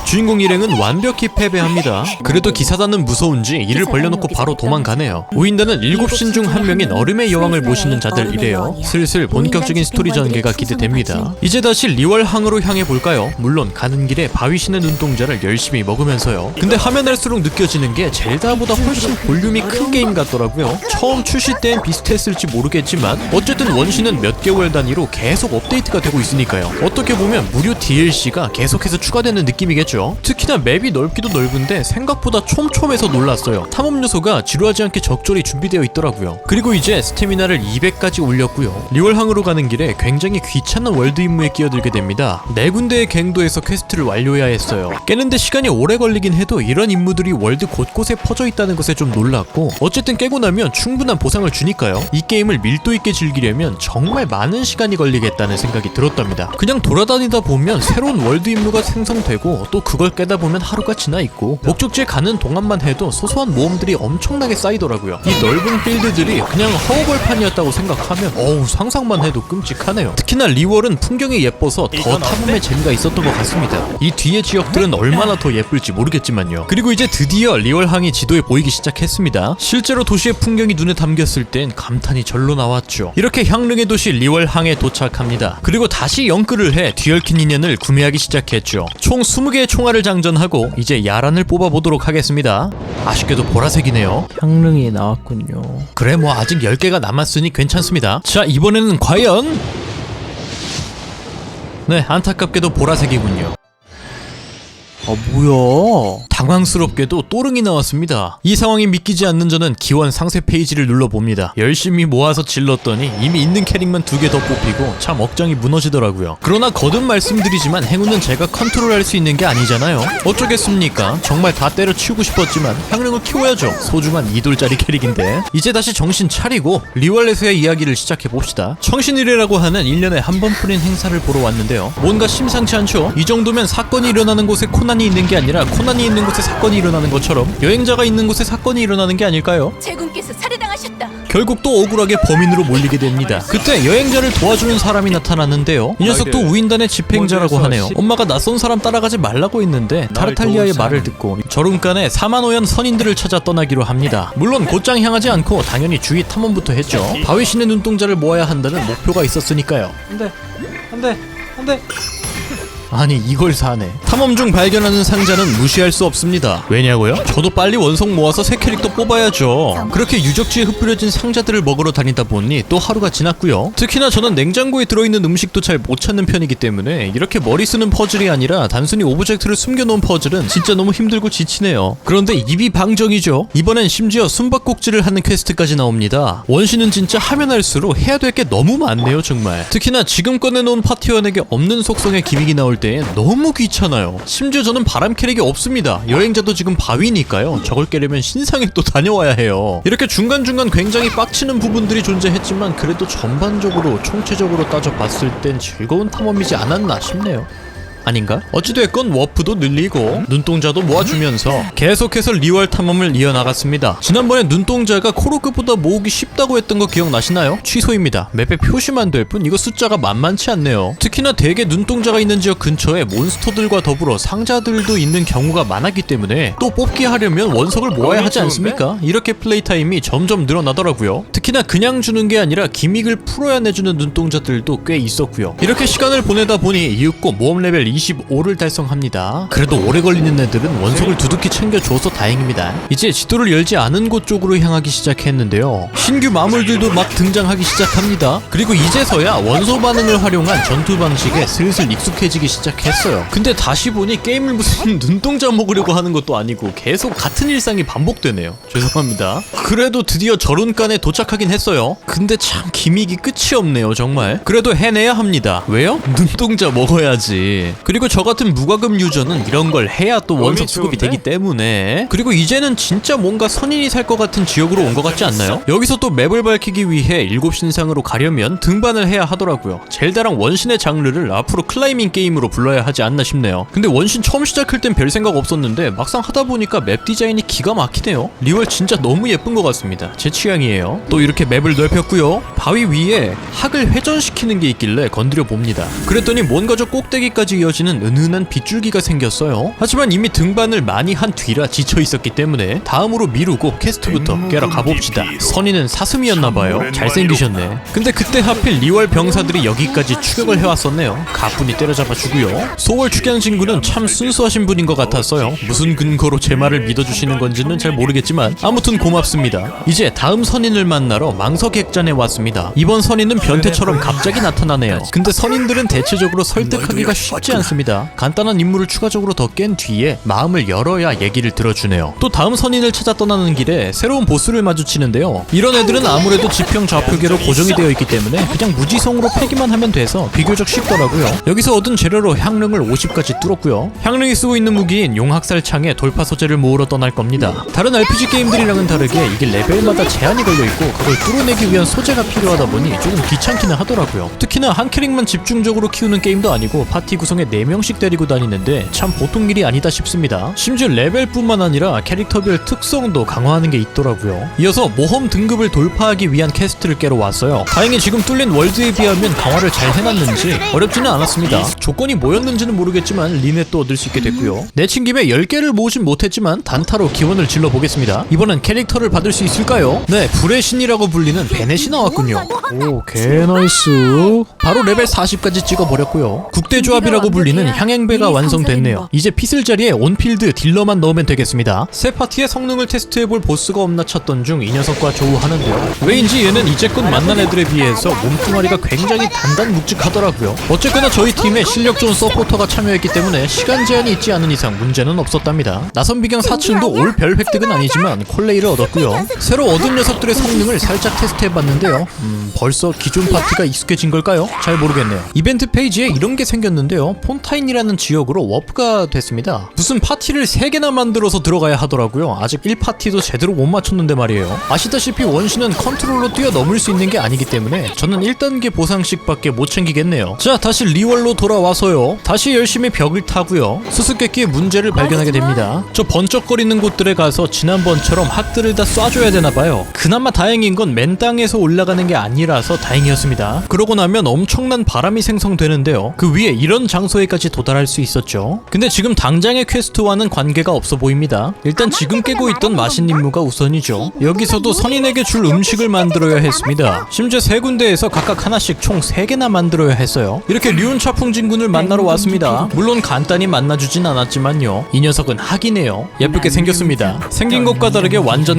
주인공 일행은 완벽히 패배합니다. 그래도 기사단은 무서운지 이를 벌려놓고 바로 도망가네요. 우인단은 7신 중 한 명인 얼음의 여왕을 모시는 자들이래요. 슬슬 본격적인 스토리 전개가 기대됩니다. 이제 다시 리월항으로 향해 볼까요? 물론 가는 길에 바위신의 눈동자를 열심히 먹으면서요. 근데 하면 할수록 느껴지는 게 젤다보다 훨씬 볼륨이 큰 게임 같더라고요. 처음 출시 때엔 비슷했을지 모르겠지만 어쨌든 원신은 몇 개월 단위로 계속 업데이트가 되고 있으니까요. 어떻게 보면 무료 DLC가 계속해서 추가되는 느낌이겠죠. 특히나 맵이 넓기도 넓은데 생각보다 촘촘해서 놀랐어요. 탐험 요소가 지루하지 않게 적절히 준비되어 있더라고요. 그리고 이제 스태미나를 200까지 올렸고요. 리월항으로 가는 길에 굉장히 귀찮은 월드 임무에 끼어들게 됩니다. 4군데의 갱도에서 퀘스트를 완료해야 했어요. 깨는데 시간이 오래 걸리긴 해도 이런 임무들이 월드 곳곳에 퍼져 있다는 것에 좀 놀랐고, 어쨌든 깨고 나면 충분한 보상을 주니까요, 이 게임을 밀도 있게 즐기려면 정말 많은 시간이 걸리겠다는 생각이 들었답니다. 그냥 돌아다니다 보면 새로운 월드 임무가 생성되고 또 또 그걸 깨다 보면 하루가 지나 있고 목적지에 가는 동안만 해도 소소한 모험들이 엄청나게 쌓이더라고요. 이 넓은 필드들이 그냥 허허벌판이었다고 생각하면 어우 상상만 해도 끔찍하네요. 특히나 리월은 풍경이 예뻐서 더 탐험의 재미가 있었던 것 같습니다. 이 뒤의 지역들은 얼마나 더 예쁠지 모르겠지만요. 그리고 이제 드디어 리월항이 지도에 보이기 시작했습니다. 실제로 도시의 풍경이 눈에 담겼을 땐 감탄이 절로 나왔죠. 이렇게 향릉의 도시 리월항에 도착합니다. 그리고 다시 영끌을 해 뒤얽힌 인연을 구매하기 시작했죠. 총 20개의 총알을 장전하고 이제 야란을 뽑아보도록 하겠습니다. 아쉽게도 보라색이네요. 향릉이 나왔군요. 그래 뭐 아직 10개가 남았으니 괜찮습니다. 자 이번에는 과연 네 안타깝게도 보라색이군요. 뭐야? 당황스럽게도 또릉이 나왔습니다. 이 상황이 믿기지 않는 저는 기원 상세 페이지를 눌러봅니다. 열심히 모아서 질렀더니 이미 있는 캐릭만 2개 더 뽑히고 참 억장이 무너지더라고요. 그러나 거듭 말씀드리지만 행운은 제가 컨트롤할 수 있는 게 아니잖아요. 어쩌겠습니까? 정말 다 때려치우고 싶었지만 향릉을 키워야죠. 소중한 2돌짜리 캐릭인데. 이제 다시 정신 차리고 리월에서의 이야기를 시작해봅시다. 청신일회라고 하는 1년에 한 번 풀린 행사를 보러 왔는데요. 뭔가 심상치 않죠? 이 정도면 사건이 일어나는 곳에 코난이 있는 게 아니라 코난이 있는 곳에 사건이 일어나는 것처럼 여행자가 있는 곳에 사건이 일어나는 게 아닐까요? 제군께서 살해당하셨다. 결국 또 억울하게 범인으로 몰리게 됩니다. 그때 여행자를 도와주는 사람이 나타났는데요. 이 녀석도 우인단의 집행자라고 하네요. 엄마가 낯선 사람 따라가지 말라고 했는데 타르탈리아의 말을 듣고 저룬간에 사만오연 선인들을 찾아 떠나기로 합니다. 물론 곧장 향하지 않고 당연히 주위 탐험부터 했죠. 바위신의 눈동자를 모아야 한다는 목표가 있었으니까요. 안돼. 아니 이걸 사네. 탐험 중 발견하는 상자는 무시할 수 없습니다. 왜냐고요? 저도 빨리 원석 모아서 새 캐릭터 뽑아야죠. 그렇게 유적지에 흩뿌려진 상자들을 먹으러 다니다 보니 또 하루가 지났고요. 특히나 저는 냉장고에 들어있는 음식도 잘 못 찾는 편이기 때문에 이렇게 머리 쓰는 퍼즐이 아니라 단순히 오브젝트를 숨겨놓은 퍼즐은 진짜 너무 힘들고 지치네요. 그런데 입이 방정이죠. 이번엔 심지어 숨바꼭질을 하는 퀘스트까지 나옵니다. 원신은 진짜 하면 할수록 해야 될 게 너무 많네요 정말. 특히나 지금 꺼내놓은 파티원에게 없는 속성의 기믹이 나올 때 너무 귀찮아요. 심지어 저는 바람 캐릭이 없습니다. 여행자도 지금 바위니까요. 저걸 깨려면 신상에 또 다녀와야 해요. 이렇게 중간중간 굉장히 빡치는 부분들이 존재했지만 그래도 전반적으로 총체적으로 따져봤을 땐 즐거운 탐험이지 않았나 싶네요. 아닌가? 어찌됐건 워프도 늘리고 눈동자도 모아주면서 계속해서 리월 탐험을 이어나갔습니다. 지난번에 눈동자가 코르크보다 모으기 쉽다고 했던 거 기억나시나요? 취소입니다. 맵에 표시만 될 뿐 이거 숫자가 만만치 않네요. 특히나 대개 눈동자가 있는 지역 근처에 몬스터들과 더불어 상자들도 있는 경우가 많았기 때문에 또 뽑기 하려면 원석을 모아야 하지 않습니까? 이렇게 플레이 타임이 점점 늘어나더라고요. 특히나 그냥 주는 게 아니라 기믹을 풀어야 내주는 눈동자들도 꽤 있었고요. 이렇게 시간을 보내다 보니 이윽고 모험 레벨 25를 달성합니다. 그래도 오래 걸리는 애들은 원석을 두둑히 챙겨줘서 다행입니다. 이제 지도를 열지 않은 곳 쪽으로 향하기 시작했는데요. 신규 마물들도 막 등장하기 시작합니다. 그리고 이제서야 원소 반응을 활용한 전투 방식에 슬슬 익숙해지기 시작했어요. 근데 다시 보니 게임을 무슨 눈동자 먹으려고 하는 것도 아니고 계속 같은 일상이 반복되네요. 죄송합니다. 그래도 드디어 저룬간에 도착하긴 했어요. 근데 참 기믹이 끝이 없네요 정말. 그래도 해내야 합니다. 왜요? 눈동자 먹어야지. 그리고 저 같은 무과금 유저는 이런 걸 해야 또 원석 수급이 되기 때문에. 그리고 이제는 진짜 뭔가 선인이 살 것 같은 지역으로 온 것 같지 않나요? 여기서 또 맵을 밝히기 위해 7신상으로 가려면 등반을 해야 하더라고요. 젤다랑 원신의 장르를 앞으로 클라이밍 게임으로 불러야 하지 않나 싶네요. 근데 원신 처음 시작할 땐 별 생각 없었는데 막상 하다 보니까 맵 디자인이 기가 막히네요. 리월 진짜 너무 예쁜 것 같습니다. 제 취향이에요. 또 이렇게 맵을 넓혔고요. 바위 위에 학을 회전시키는 게 있길래 건드려 봅니다. 그랬더니 뭔가 저 꼭대기까지 이어지는 은은한 빗줄기가 생겼어요. 하지만 이미 등반을 많이 한 뒤라 지쳐 있었기 때문에 다음으로 미루고 퀘스트부터 깨러 가봅시다. 선인은 사슴이었나봐요. 잘생기셨네. 근데 그때 하필 리월 병사들이 여기까지 추격을 해왔었네요. 가뿐히 때려잡아 주고요. 소월 축양 친구는 참 순수하신 분인 것 같았어요. 무슨 근거로 제 말을 믿어주시는 건지는 잘 모르겠지만 아무튼 고맙습니다. 이제 다음 선인을 만나러 망석액잔에 왔습니다. 이번 선인은 변태처럼 갑자기 나타나네요. 근데 선인들은 대체적으로 설득하기가 쉽지 않습니다. 간단한 임무를 추가적으로 더 깬 뒤에 마음을 열어야 얘기를 들어주네요. 또 다음 선인을 찾아 떠나는 길에 새로운 보스를 마주치는데요. 이런 애들은 아무래도 지평 좌표계로 고정이 되어 있기 때문에 그냥 무지성으로 패기만 하면 돼서 비교적 쉽더라고요. 여기서 얻은 재료로 향릉을 50까지 뚫었고요. 향릉이 쓰고 있는 무기인 용학살창에 돌파 소재를 모으러 떠날 겁니다. 다른 RPG 게임들이랑은 다르게 이게 레벨마다 제한이 걸려있고 그걸 뚫어내기 위한 소재가 필요하다 보니 조금 귀찮기는 하더라고요. 특히나 한 캐릭만 집중적으로 키우는 게임도 아니고 파티 구성에 4명씩 데리고 다니는데 참 보통 일이 아니다 싶습니다. 심지어 레벨뿐만 아니라 캐릭터별 특성도 강화하는 게 있더라고요. 이어서 모험 등급을 돌파하기 위한 퀘스트를 깨러 왔어요. 다행히 지금 뚫린 월드에 비하면 강화를 잘 해놨는지 어렵지는 않았습니다. 조건이 뭐였는지는 모르겠지만 리넷도 얻을 수 있게 됐고요. 내친 김에 10개를 모으진 못했지만 단타로 기원을 질러보겠습니다. 이번엔 캐릭터를 받을 수 있을까요? 네, 불의 신이라고 불리는 베넷이 나왔군요. 오, 개 나이스. 바로 레벨 40까지 찍어버렸고요. 국대조합이라고 불리는 향행배가 완성됐네요. 이제 핏을 자리에 온필드 딜러만 넣으면 되겠습니다. 새 파티의 성능을 테스트해볼 보스가 없나 찾던 중 이 녀석과 조우하는데요. 왜인지 얘는 이제껏 만난 애들에 비해서 몸뚱아리가 굉장히 단단 묵직하더라고요. 어쨌거나 저희 팀에 실력 좋은 서포터가 참여했기 때문에 시간 제한이 있지 않은 이상 문제는 없었답니다. 나선비경 4층도 올 별 획득은 아니지만 콜레이를 얻었고요. 새로 얻은 녀석들의 성능을 살짝 테스트해봤는데요. 벌써 기존 파티가 익숙해진 걸까요? 잘 모르겠네요. 이벤트 페이지에 이런 게 생겼는데요. 폰타인이라는 지역으로 워프가 됐습니다. 무슨 파티를 3개나 만들어서 들어가야 하더라고요. 아직 1파티도 제대로 못 맞췄는데 말이에요. 아시다시피 원신은 컨트롤로 뛰어넘을 수 있는 게 아니기 때문에 저는 1단계 보상씩밖에 못 챙기겠네요. 자, 다시 리월로 돌아와서요. 다시 열심히 벽을 타고요. 수수께끼의 문제를 발견하게 됩니다. 저 번쩍거리는 곳들에 가서 지난번처럼 학들을 다 쏴줘야 되나봐요. 그나마 다행인 건 맨 땅에서 올라가는 게 아니라서 다행이었습니다. 그러고 나면 엄청난 바람이 생성되는데요. 그 위에 이런 장소에까지 도달할 수 있었죠. 근데 지금 당장의 퀘스트와는 관계가 없어 보입니다. 일단 지금 깨고 있던 마신 임무가 우선이죠. 여기서도 선인에게 줄 음식을 만들어야 했습니다. 심지어 3군데에서 각각 하나씩 총 3개나 만들어야 했어요. 이렇게 류운 차풍진군을 만나러 왔습니다. 물론 간단히 만나주진 않았지만요. 이 녀석은 학이네요. 예쁘게 생겼습니다. 생긴 것과 다르게 완전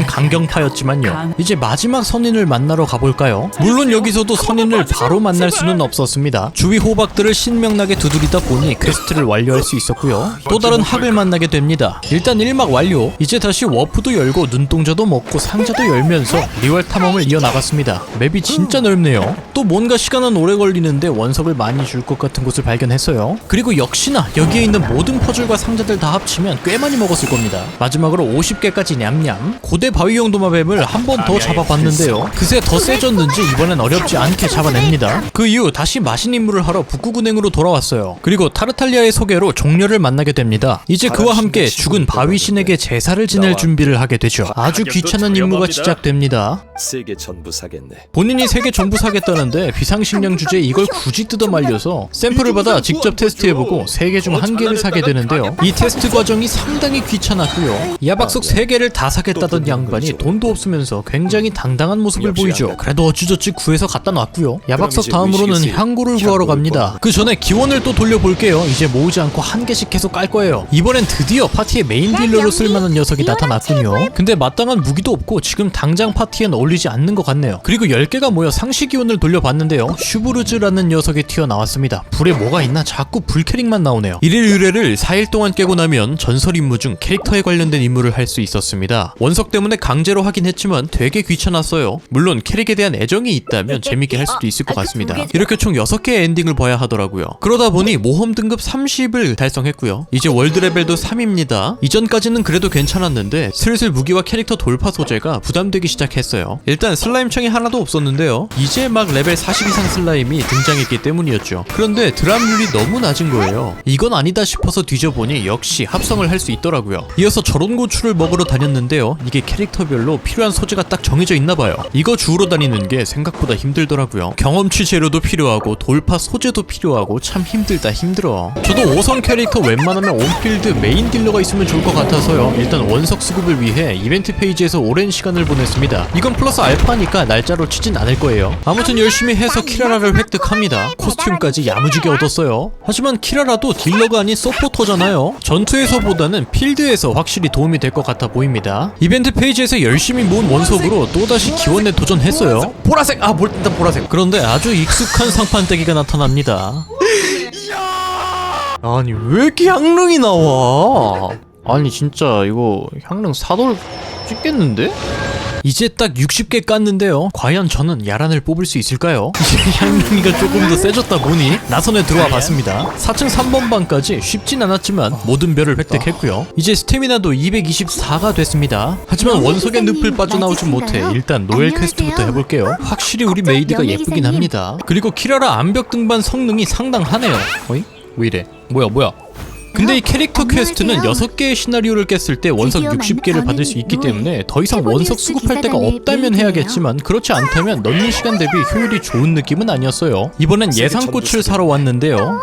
강경파였지만요. 이제 마지막 선인을 만나러 가볼까요? 물론 여기서도 선인을 바로 만날 수는 없었습니다. 주위 호박들을 신명나게 두드리다 보니 퀘스트를 완료할 수 있었고요. 또 다른 학을 만나게 됩니다. 일단 1막 완료. 이제 다시 워프도 열고 눈동자도 먹고 상자도 열면서 리월 탐험을 이어나갔습니다. 맵이 진짜 넓네요. 또 뭔가 시간은 오래 걸리는데 원석을 많이 줄 것 같은 곳을 발견했어요. 그리고 역시나 여기에 있는 모든 퍼즐과 상자들 다 합치면 꽤 많이 먹었을 겁니다. 마지막으로 50개까지 냠냠. 고대 바위형 도마뱀을 한 번 더 잡아봤는데요. 그새 더 세졌는지 이번엔 어렵지 않게 잡아냅니다. 그 이후 다시 마신 임무를 하러 북구군행으로 돌아왔어요. 그리고 타르탈리아의 소개로 종려를 만나게 됩니다. 이제 그와 함께 죽은 바위신에게 제사를 지낼 준비를 하게 되죠. 아주 귀찮은 임무가 시작됩니다. 3개 전부 사겠네. 본인이 3개 전부 사겠다는데 비상식량 주제에 이걸 굳이 뜯어 말려서 샘플을 받아 직접 테스트해보고 3개 중 1개를 사게 되는데요. 이 테스트 과정이 상당히 귀찮았고요. 야박석 3개를 다 사겠다던 양반이 돈도 없으면서 굉장히 당당한 모습을 보이죠. 그래도 어찌저찌 구해서 갖다 놨고요. 야박석 다음으로는 향고를 구하러 갑니다. 그 전에 기원을 또 돌려볼게요. 이제 모으지 않고 1개씩 계속 깔 거예요. 이번엔 드디어 파티의 메인 딜러로 쓸만한 녀석이 나타났군요. 근데 마땅한 무기도 없고 지금 당장 파티엔 어울리지 않는 것 같네요. 그리고 10개가 모여 상시 기원을 돌려봤는데요. 슈브르즈라는 녀석이 튀어나왔습니다. 불에 뭐가 있나 자꾸 불캐릭만 나오네요. 1일 의뢰를 4일 동안 깨고 나면 전설 임무 중 캐릭터에 관련된 임무를 할 수 있었습니다. 원석 때문에 강제로 하긴 했지만 되게 귀찮았어요. 물론 캐릭에 대한 애정이 있다면 재밌게 할 수도 있을 것 같습니다. 이렇게 총 6개의 엔딩을 봐야 하더라고요. 그러다 보니 모험 등급 30을 달성했고요. 이제 월드 레벨도 3입니다. 이전까지는 그래도 괜찮았는데 슬슬 무기와 캐릭터 돌파 소재가 부담되기 시작했어요. 일단 슬라임창이 하나도 없었는데요. 이제 막 레벨 40 이상 슬라임이 등장했기 때문이었죠. 그런데 드랍률이 너무 낮은 거예요. 이건 아니다 싶어서 뒤져보니 역시 합성을 할 수 있더라고요. 이어서 저런 고추를 먹으러 다녔는데요. 이게 캐릭터별로 필요한 소재가 딱 정해져 있나봐요. 이거 주우러 다니는 게 생각보다 힘들더라고요. 경험치 재료도 필요하고 돌파 소재도 필요하고 참 힘들어. 저도 5성 캐릭터 웬만하면 온필드 메인 딜러가 있으면 좋을 것 같아서요. 일단 원석 수급을 위해 이벤트 페이지에서 오랜 시간을 보냈습니다. 이건 플러스 알파니까 날짜로 치진 않을 거예요. 아무튼 열심히 해서 키라라를 획득합니다. 코스튬까지 야무지게 얻었어요. 하지만 키라라도 딜러가 아닌 서포터잖아요. 전투에서보다는 필드에서 확실히 도움이 될 것 같아 보입니다. 이벤트 페이지에서 열심히 모은 원석으로 또다시 기원에 도전했어요. 보라색! 일단 보라색. 그런데 아주 익숙한 상판떼기가 나타납니다. 아니, 왜 이렇게 향릉이 나와? 아니, 진짜 이거 향릉 사돌 찍겠는데? 이제 딱 60개 깠는데요. 과연 저는 야란을 뽑을 수 있을까요? 이제 향릉이가 조금 더 세졌다 보니 나선에 들어와 봤습니다. 4층 3번 방까지 쉽진 않았지만 모든 별을 획득했고요. 이제 스태미나도 224가 됐습니다. 하지만 원석의 늪을 빠져나오지 못해 일단 노엘 퀘스트부터 해볼게요. 확실히 우리 메이드가 예쁘긴 합니다. 그리고 키라라 암벽 등반 성능이 상당하네요. 어이? 왜 이래? 뭐야? 근데 이 캐릭터 퀘스트는 6개의 시나리오를 깼을 때 원석 60개를 받을 수 있기 때문에 더 이상 원석 수급할 데가 없다면 해야겠지만 그렇지 않다면 넣는 시간 대비 효율이 좋은 느낌은 아니었어요. 이번엔 예상꽃을 사러 왔는데요.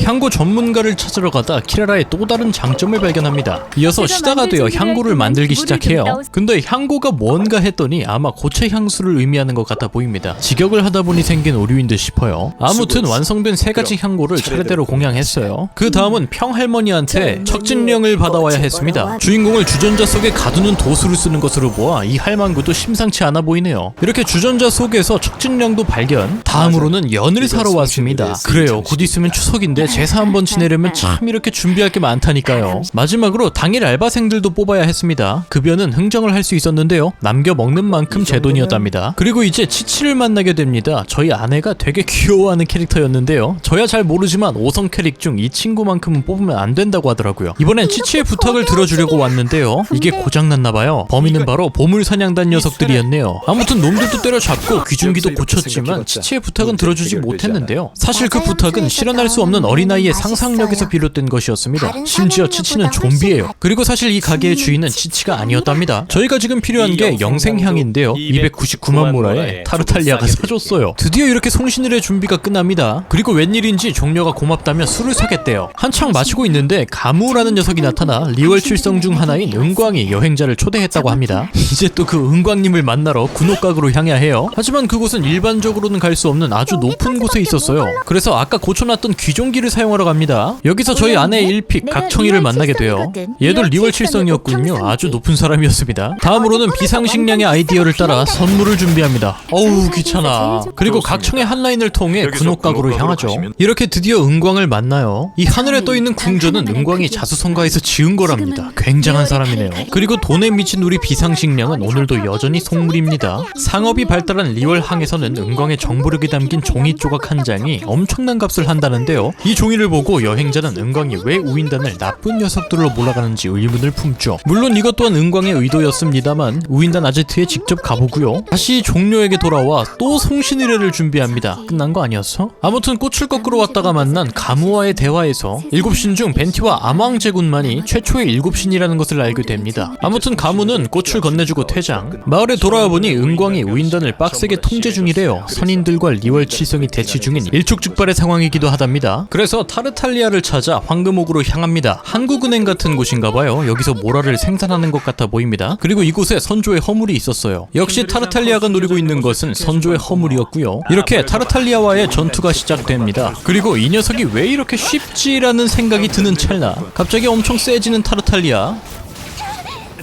향고 전문가를 찾으러 가다 키라라의 또 다른 장점을 발견합니다. 이어서 시다가 되어 향고를 만들기 시작해요. 근데 향고가 뭔가 했더니 아마 고체 향수를 의미하는 것 같아 보입니다. 직역을 하다 보니 생긴 오류인 듯 싶어요. 아무튼 완성된 3가지 향고를 차례대로 공양했어요. 그 다음은 평할머니한테 척진령을 받아와야 했습니다. 주인공을 주전자 속에 가두는 도수를 쓰는 것으로 보아 이 할망구도 심상치 않아 보이네요. 이렇게 주전자 속에서 척진령도 발견. 다음으로는 연을 사러 왔습니다. 그래요, 곧 있으면 추석인데 제사 한번 지내려면 참 이렇게 준비할 게 많다니까요. 마지막으로 당일 알바생들도 뽑아야 했습니다. 급여는 흥정을 할 수 있었는데요. 남겨 먹는 만큼 제 돈이었답니다. 그리고 이제 치치를 만나게 됩니다. 저희 아내가 되게 귀여워하는 캐릭터였는데요. 저야 잘 모르지만 5성 캐릭 중 이 친구만큼은 뽑으면 안 된다고 하더라고요. 이번엔 치치의 부탁을 들어주려고 왔는데요. 이게 고장났나봐요. 범인은 바로 보물사냥단 녀석들이었네요. 아무튼 놈들도 때려잡고 귀중기도 고쳤지만 치치의 부탁은 들어주지 못했는데요. 사실 그 부탁은 실현할 수 없는 어린아이의 상상력에서 비롯된 것이었습니다. 심지어 치치는 좀비예요. 그리고 사실 이 가게의 주인은 치치가 아니었답니다. 저희가 지금 필요한 게 영생향인데요. 299만 모라에 타르탈리아가 사줬어요. 드디어 이렇게 송신일의 준비가 끝납니다. 그리고 웬일인지 종려가 고맙다며 술을 사겠대요. 한창 마시고 있는데 가무라는 녀석이 나타나 리월칠성 중 하나인 은광이 여행자를 초대했다고 합니다. 이제 또 그 은광님을 만나러 군옥각으로 향해야 해요. 하지만 그곳은 일반적으로는 갈 수 없는 아주 높은 곳에 있었어요. 그래서 아까 고쳐놨던 귀종기를 사용하러 갑니다. 여기서 저희 아내의 1픽 각청이를 만나게 돼요. 얘도 리월칠성이었군요. 아주 높은 사람이었습니다. 다음으로는 비상식량의 아이디어를 따라 선물을 준비합니다. 어우 귀찮아. 그리고 각청의 한 라인을 통해 군옥각으로 향하죠. 이렇게 드디어 은광을 만나요. 이 하늘에 떠있는 궁전은 은광이 자수성가해서 지은 거랍니다. 굉장한 사람이네요. 그리고 돈에 미친 우리 비상식량은 오늘도 여전히 속물입니다. 상업이 발달한 리월항에서는 은광의 정보력이 담긴 종이 조각 한 장이 엄청난 값을 한다는데요. 이 종이를 보고 여행자는 은광이 왜 우인단을 나쁜 녀석들로 몰아가는지 의문을 품죠. 물론 이것 또한 은광의 의도였습니다만 우인단 아제트에 직접 가보고요. 다시 종료에게 돌아와 또 송신의례를 준비합니다. 끝난 거 아니었어? 아무튼 꽃을 꺾으러 왔다가 만난 가무와의 대화에서 7신 중 벤티와 암왕제군만이 최초의 7신이라는 것을 알게 됩니다. 아무튼 가무는 꽃을 건네주고 퇴장. 마을에 돌아와 보니 은광이 우인단을 빡세게 통제 중이래요. 선인들과 리월칠성이 대치 중인 일촉즉발의 상황이기도 하답니다. 그래서 타르탈리아를 찾아 황금옥으로 향합니다. 한국은행 같은 곳인가봐요. 여기서 모라를 생산하는 것 같아 보입니다. 그리고 이곳에 선조의 허물이 있었어요. 역시 타르탈리아가 노리고 있는 것은 선조의 허물이었고요. 이렇게 타르탈리아와의 전투가 시작됩니다. 그리고 이 녀석이 왜 이렇게 쉽지라는 생각이 드는 찰나 갑자기 엄청 세지는 타르탈리아.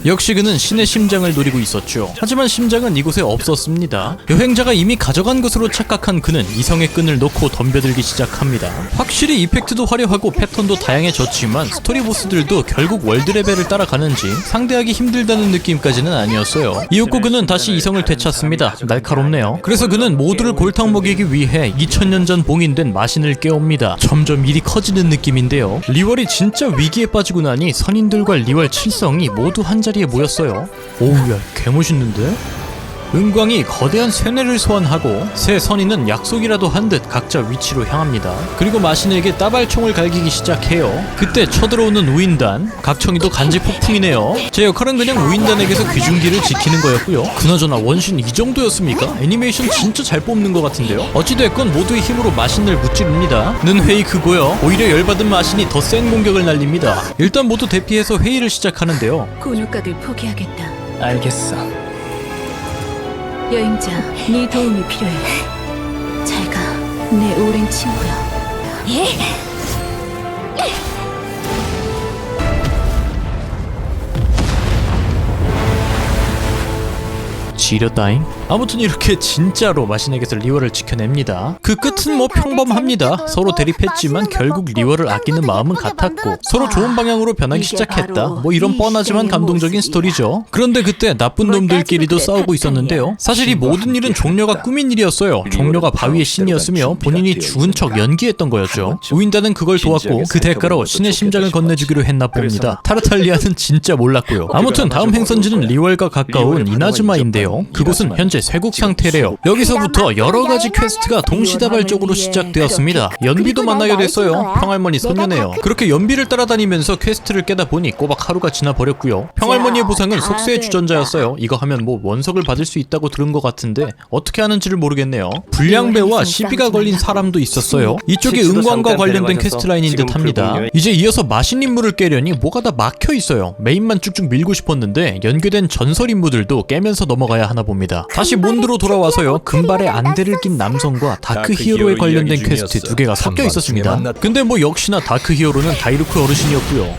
역시 그는 신의 심장을 노리고 있었죠. 하지만 심장은 이곳에 없었습니다. 여행자가 이미 가져간 것으로 착각한 그는 이성의 끈을 놓고 덤벼들기 시작합니다. 확실히 이펙트도 화려하고 패턴도 다양해졌지만 스토리 보스들도 결국 월드 레벨을 따라가는지 상대하기 힘들다는 느낌까지는 아니었어요. 이윽고 그는 다시 이성을 되찾습니다. 날카롭네요. 그래서 그는 모두를 골탕 먹이기 위해 2000년 전 봉인된 마신을 깨웁니다. 점점 일이 커지는 느낌인데요. 리월이 진짜 위기에 빠지고 나니 선인들과 리월 칠성이 모두 한 자리에 모였어요. 오우야 개멋있는데? 은광이 거대한 쇠뇌를 소환하고 세 선인은 약속이라도 한 듯 각자 위치로 향합니다. 그리고 마신에게 따발총을 갈기기 시작해요. 그때 쳐들어오는 우인단, 각청이도 간지 폭풍이네요. 제 역할은 그냥 우인단에게서 귀중기를 지키는 거였고요. 그나저나 원신 이 정도였습니까? 애니메이션 진짜 잘 뽑는 것 같은데요. 어찌됐건 모두의 힘으로 마신을 무찌릅니다. 는 회의 크고요. 오히려 열받은 마신이 더 센 공격을 날립니다. 일단 모두 대피해서 회의를 시작하는데요. 군옥각을 포기하겠다. 알겠어. 여행자, 네 도움이 필요해. 잘 가, 내 오랜 친구야. 지렸다잉. 아무튼 이렇게 진짜로 마신에게서 리월을 지켜냅니다. 그 끝은 뭐 평범합니다. 서로 대립했지만 결국 리월을 아끼는 마음은 같았고 서로 좋은 방향으로 변하기 시작했다. 뭐 이런 뻔하지만 감동적인 스토리죠. 그런데 그때 나쁜 놈들끼리도 싸우고 있었는데요. 사실 이 모든 일은 종려가 꾸민 일이었어요. 종려가 바위의 신이었으며 본인이 죽은 척 연기했던 거였죠. 우인단은 그걸 도왔고 그 대가로 신의 심장을 건네주기로 했나 봅니다. 타르탈리아는 진짜 몰랐고요. 아무튼 다음 행선지는 리월과 가까운 이나즈마인데요. 그곳은 현재 현재 쇄국 상태래요. 여기서부터 여러가지 퀘스트가 동시다발적으로 시작되었습니다. 연비도 만나게 됐어요. 평할머니 소녀네요. 그렇게 연비를 따라다니면서 퀘스트를 깨다 보니 꼬박 하루가 지나버렸고요. 평할머니의 보상은 속세의 주전자였어요. 이거 하면 뭐 원석을 받을 수 있다고 들은 것 같은데 어떻게 하는지를 모르겠네요. 불량배와 시비가 걸린 사람도 있었어요. 이쪽이 은광과 관련된 퀘스트라인인 듯 합니다. 이제 이어서 마신 임무를 깨려니 뭐가 다 막혀 있어요. 메인만 쭉쭉 밀고 싶었는데 연계된 전설 임무들도 깨면서 넘어가야 하나 봅니다. 다시 몬드로 돌아와서요. 금발에 안대를 낀 남성과 다크 히어로에 관련된 퀘스트 두 개가 섞여 있었습니다. 근데 뭐 역시나 다크 히어로는 다이루크 어르신이었고요.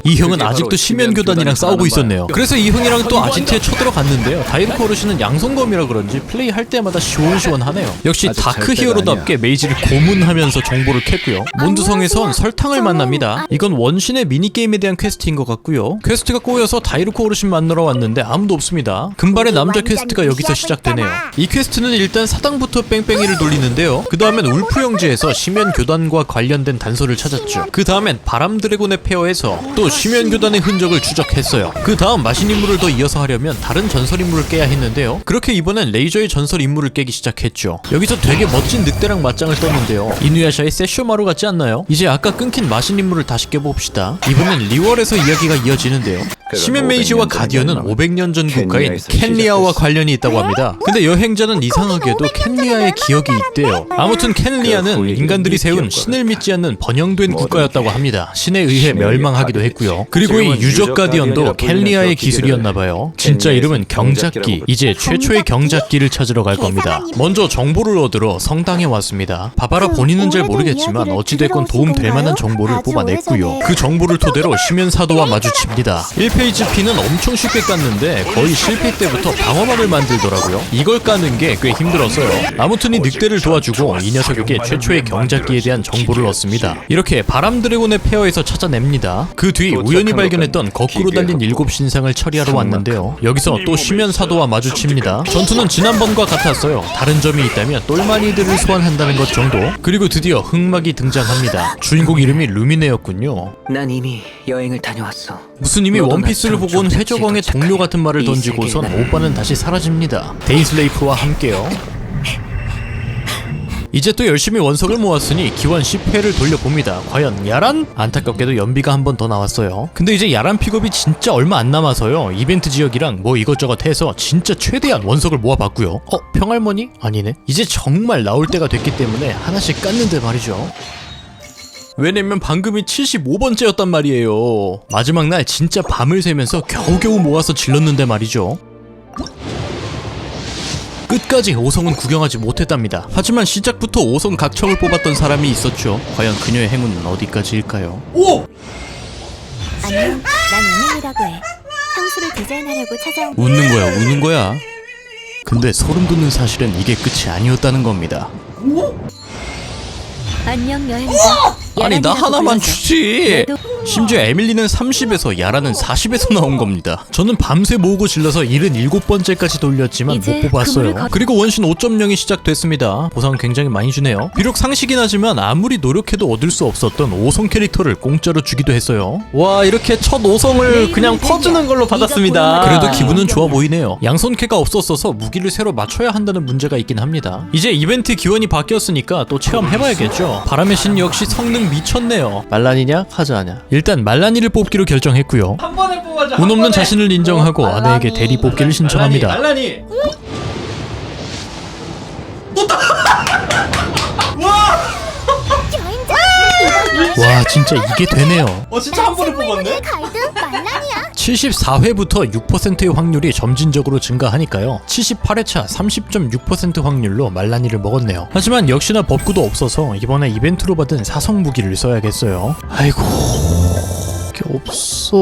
이 형은 아직도 심연교단이랑 싸우고 있었네요. 그래서 이 형이랑 또 아지트에 쳐들어갔는데요. 다이루크 어르신은 양성검이라 그런지 플레이할 때마다 시원시원하네요. 역시 다크 히어로답게 메이지를 고문하면서 정보를 캤고요. 몬드성에선 설탕을 만납니다. 이건 원신의 미니게임에 대한 퀘스트인 것 같고요. 퀘스트가 꼬여서 다이루크 어르신 만나러 왔는데 아무도 없습니다. 금발의 남자 퀘스트가 여기서 시작되네요. 이 퀘스트는 일단 사당부터 뺑뺑이를 돌리는데요. 그 다음엔 울프 영지에서 심연교단과 관련된 단서를 찾았죠. 그 다음엔 바람 드래곤의 페어에서 또 심연교단의 흔적을 추적했어요. 그 다음 마신 임무를 더 이어서 하려면 다른 전설 임무를 깨야 했는데요. 그렇게 이번엔 레이저의 전설 임무를 깨기 시작했죠. 여기서 되게 멋진 늑대랑 맞짱을 떴는데요. 이누야샤의 세쇼마루 같지 않나요? 이제 아까 끊긴 마신 임무를 다시 깨봅시다. 이번엔 리월에서 이야기가 이어지는데요. 심연 메이지와 가디언은 500년 전 국가인 켄리아와 관련이 있다고 합니다. 근데 여행자는 이상하게도 켄리아의 기억이 있대요. 아무튼 켄리아는 인간들이 세운 신을 믿지 않는 번영된 국가였다고 합니다. 신에 의해 멸망하기도 했고요. 그리고 이 유적 가디언도 켄리아의 기술이었나봐요. 진짜 이름은 경작기. 이제 최초의 경작기를 찾으러 갈 겁니다. 먼저 정보를 얻으러 성당에 왔습니다. 바바라 본인은 잘 모르겠지만 어찌됐건 도움될 만한 정보를 뽑아냈고요. 그 정보를 토대로 심연사도와 마주칩니다. 1페이지 P는 엄청 쉽게 깠는데 거의 실패 때부터 방어막을 만들더라고요. 이걸 까는 게 꽤 힘들었어요. 아무튼 이 늑대를 도와주고 이 녀석에게 최초의 경작기에 대한 정보를 얻습니다. 이렇게 바람 드래곤의 페어에서 찾아냅니다. 그 뒤 우연히 발견했던 거꾸로 달린 7신상을 처리하러 왔는데요. 여기서 또 심연사도와 마주칩니다. 전투는 지난번과 같았어요. 다른 점이 있다면 똘마니들을 소환한다는 것 정도. 그리고 드디어 흑막이 등장합니다. 주인공 이름이 루미네였군요. 난 이미 여행을 다녀왔어. 무슨 이미 원피스를 보고 온 회적왕의 동료 같은 말을 던지고선 오빠는 다시 사라집니다. 데이슬레이프와 함께요. 이제 또 열심히 원석을 모았으니 기원 10회를 돌려봅니다. 과연 야란? 안타깝게도 연비가 한 번 더 나왔어요. 근데 이제 야란 픽업이 진짜 얼마 안 남아서요. 이벤트 지역이랑 뭐 이것저것 해서 진짜 최대한 원석을 모아봤고요. 평할머니? 아니네. 이제 정말 나올 때가 됐기 때문에 하나씩 깠는데 말이죠. 왜냐면 방금이 75번째였단 말이에요. 마지막 날 진짜 밤을 새면서 겨우겨우 모아서 질렀는데 말이죠. 끝까지 5성은 구경하지 못했답니다. 하지만 시작부터 5성 각청을 뽑았던 사람이 있었죠. 과연 그녀의 행운은 어디까지일까요? 오! 안녕, 난 은행이라고 해. 향수를 디자인하려고 찾아온. 웃는 거야. 근데 소름 돋는 사실은 이게 끝이 아니었다는 겁니다. 안녕 여행자. 아니 나 하나만 주지. 나도- 심지어 에밀리는 30에서 야라는 40에서 나온 겁니다. 저는 밤새 모으고 질러서 77번째까지 돌렸지만 이제 못 뽑았어요. 그물을 그리고 원신 5.0이 시작됐습니다. 보상 굉장히 많이 주네요. 비록 상식이긴 하지만 아무리 노력해도 얻을 수 없었던 5성 캐릭터를 공짜로 주기도 했어요. 와, 이렇게 첫 5성을 그냥 퍼주는 걸로 받았습니다. 그래도 기분은 좋아 보이네요. 양손캐가 없었어서 무기를 새로 맞춰야 한다는 문제가 있긴 합니다. 이제 이벤트 기원이 바뀌었으니까 또 체험해봐야겠죠. 바람의 신 역시 성능 미쳤네요. 말란이냐 카즈하냐. 일단 말라니를 뽑기로 결정했고요. 한 번에 뽑아줘. 운 없는 자신을 인정하고 아내에게 대리 뽑기를 신청합니다. 말란이. 와 진짜 이게 되네요. 진짜 한 번에 뽑았네. 갈등 말랑이야. 74회부터 6%의 확률이 점진적으로 증가하니까요. 78회차 30.6% 확률로 말라니를 먹었네요. 하지만 역시나 법구도 없어서 이번에 이벤트로 받은 사성 무기를 써야겠어요. 아이고 게 없어.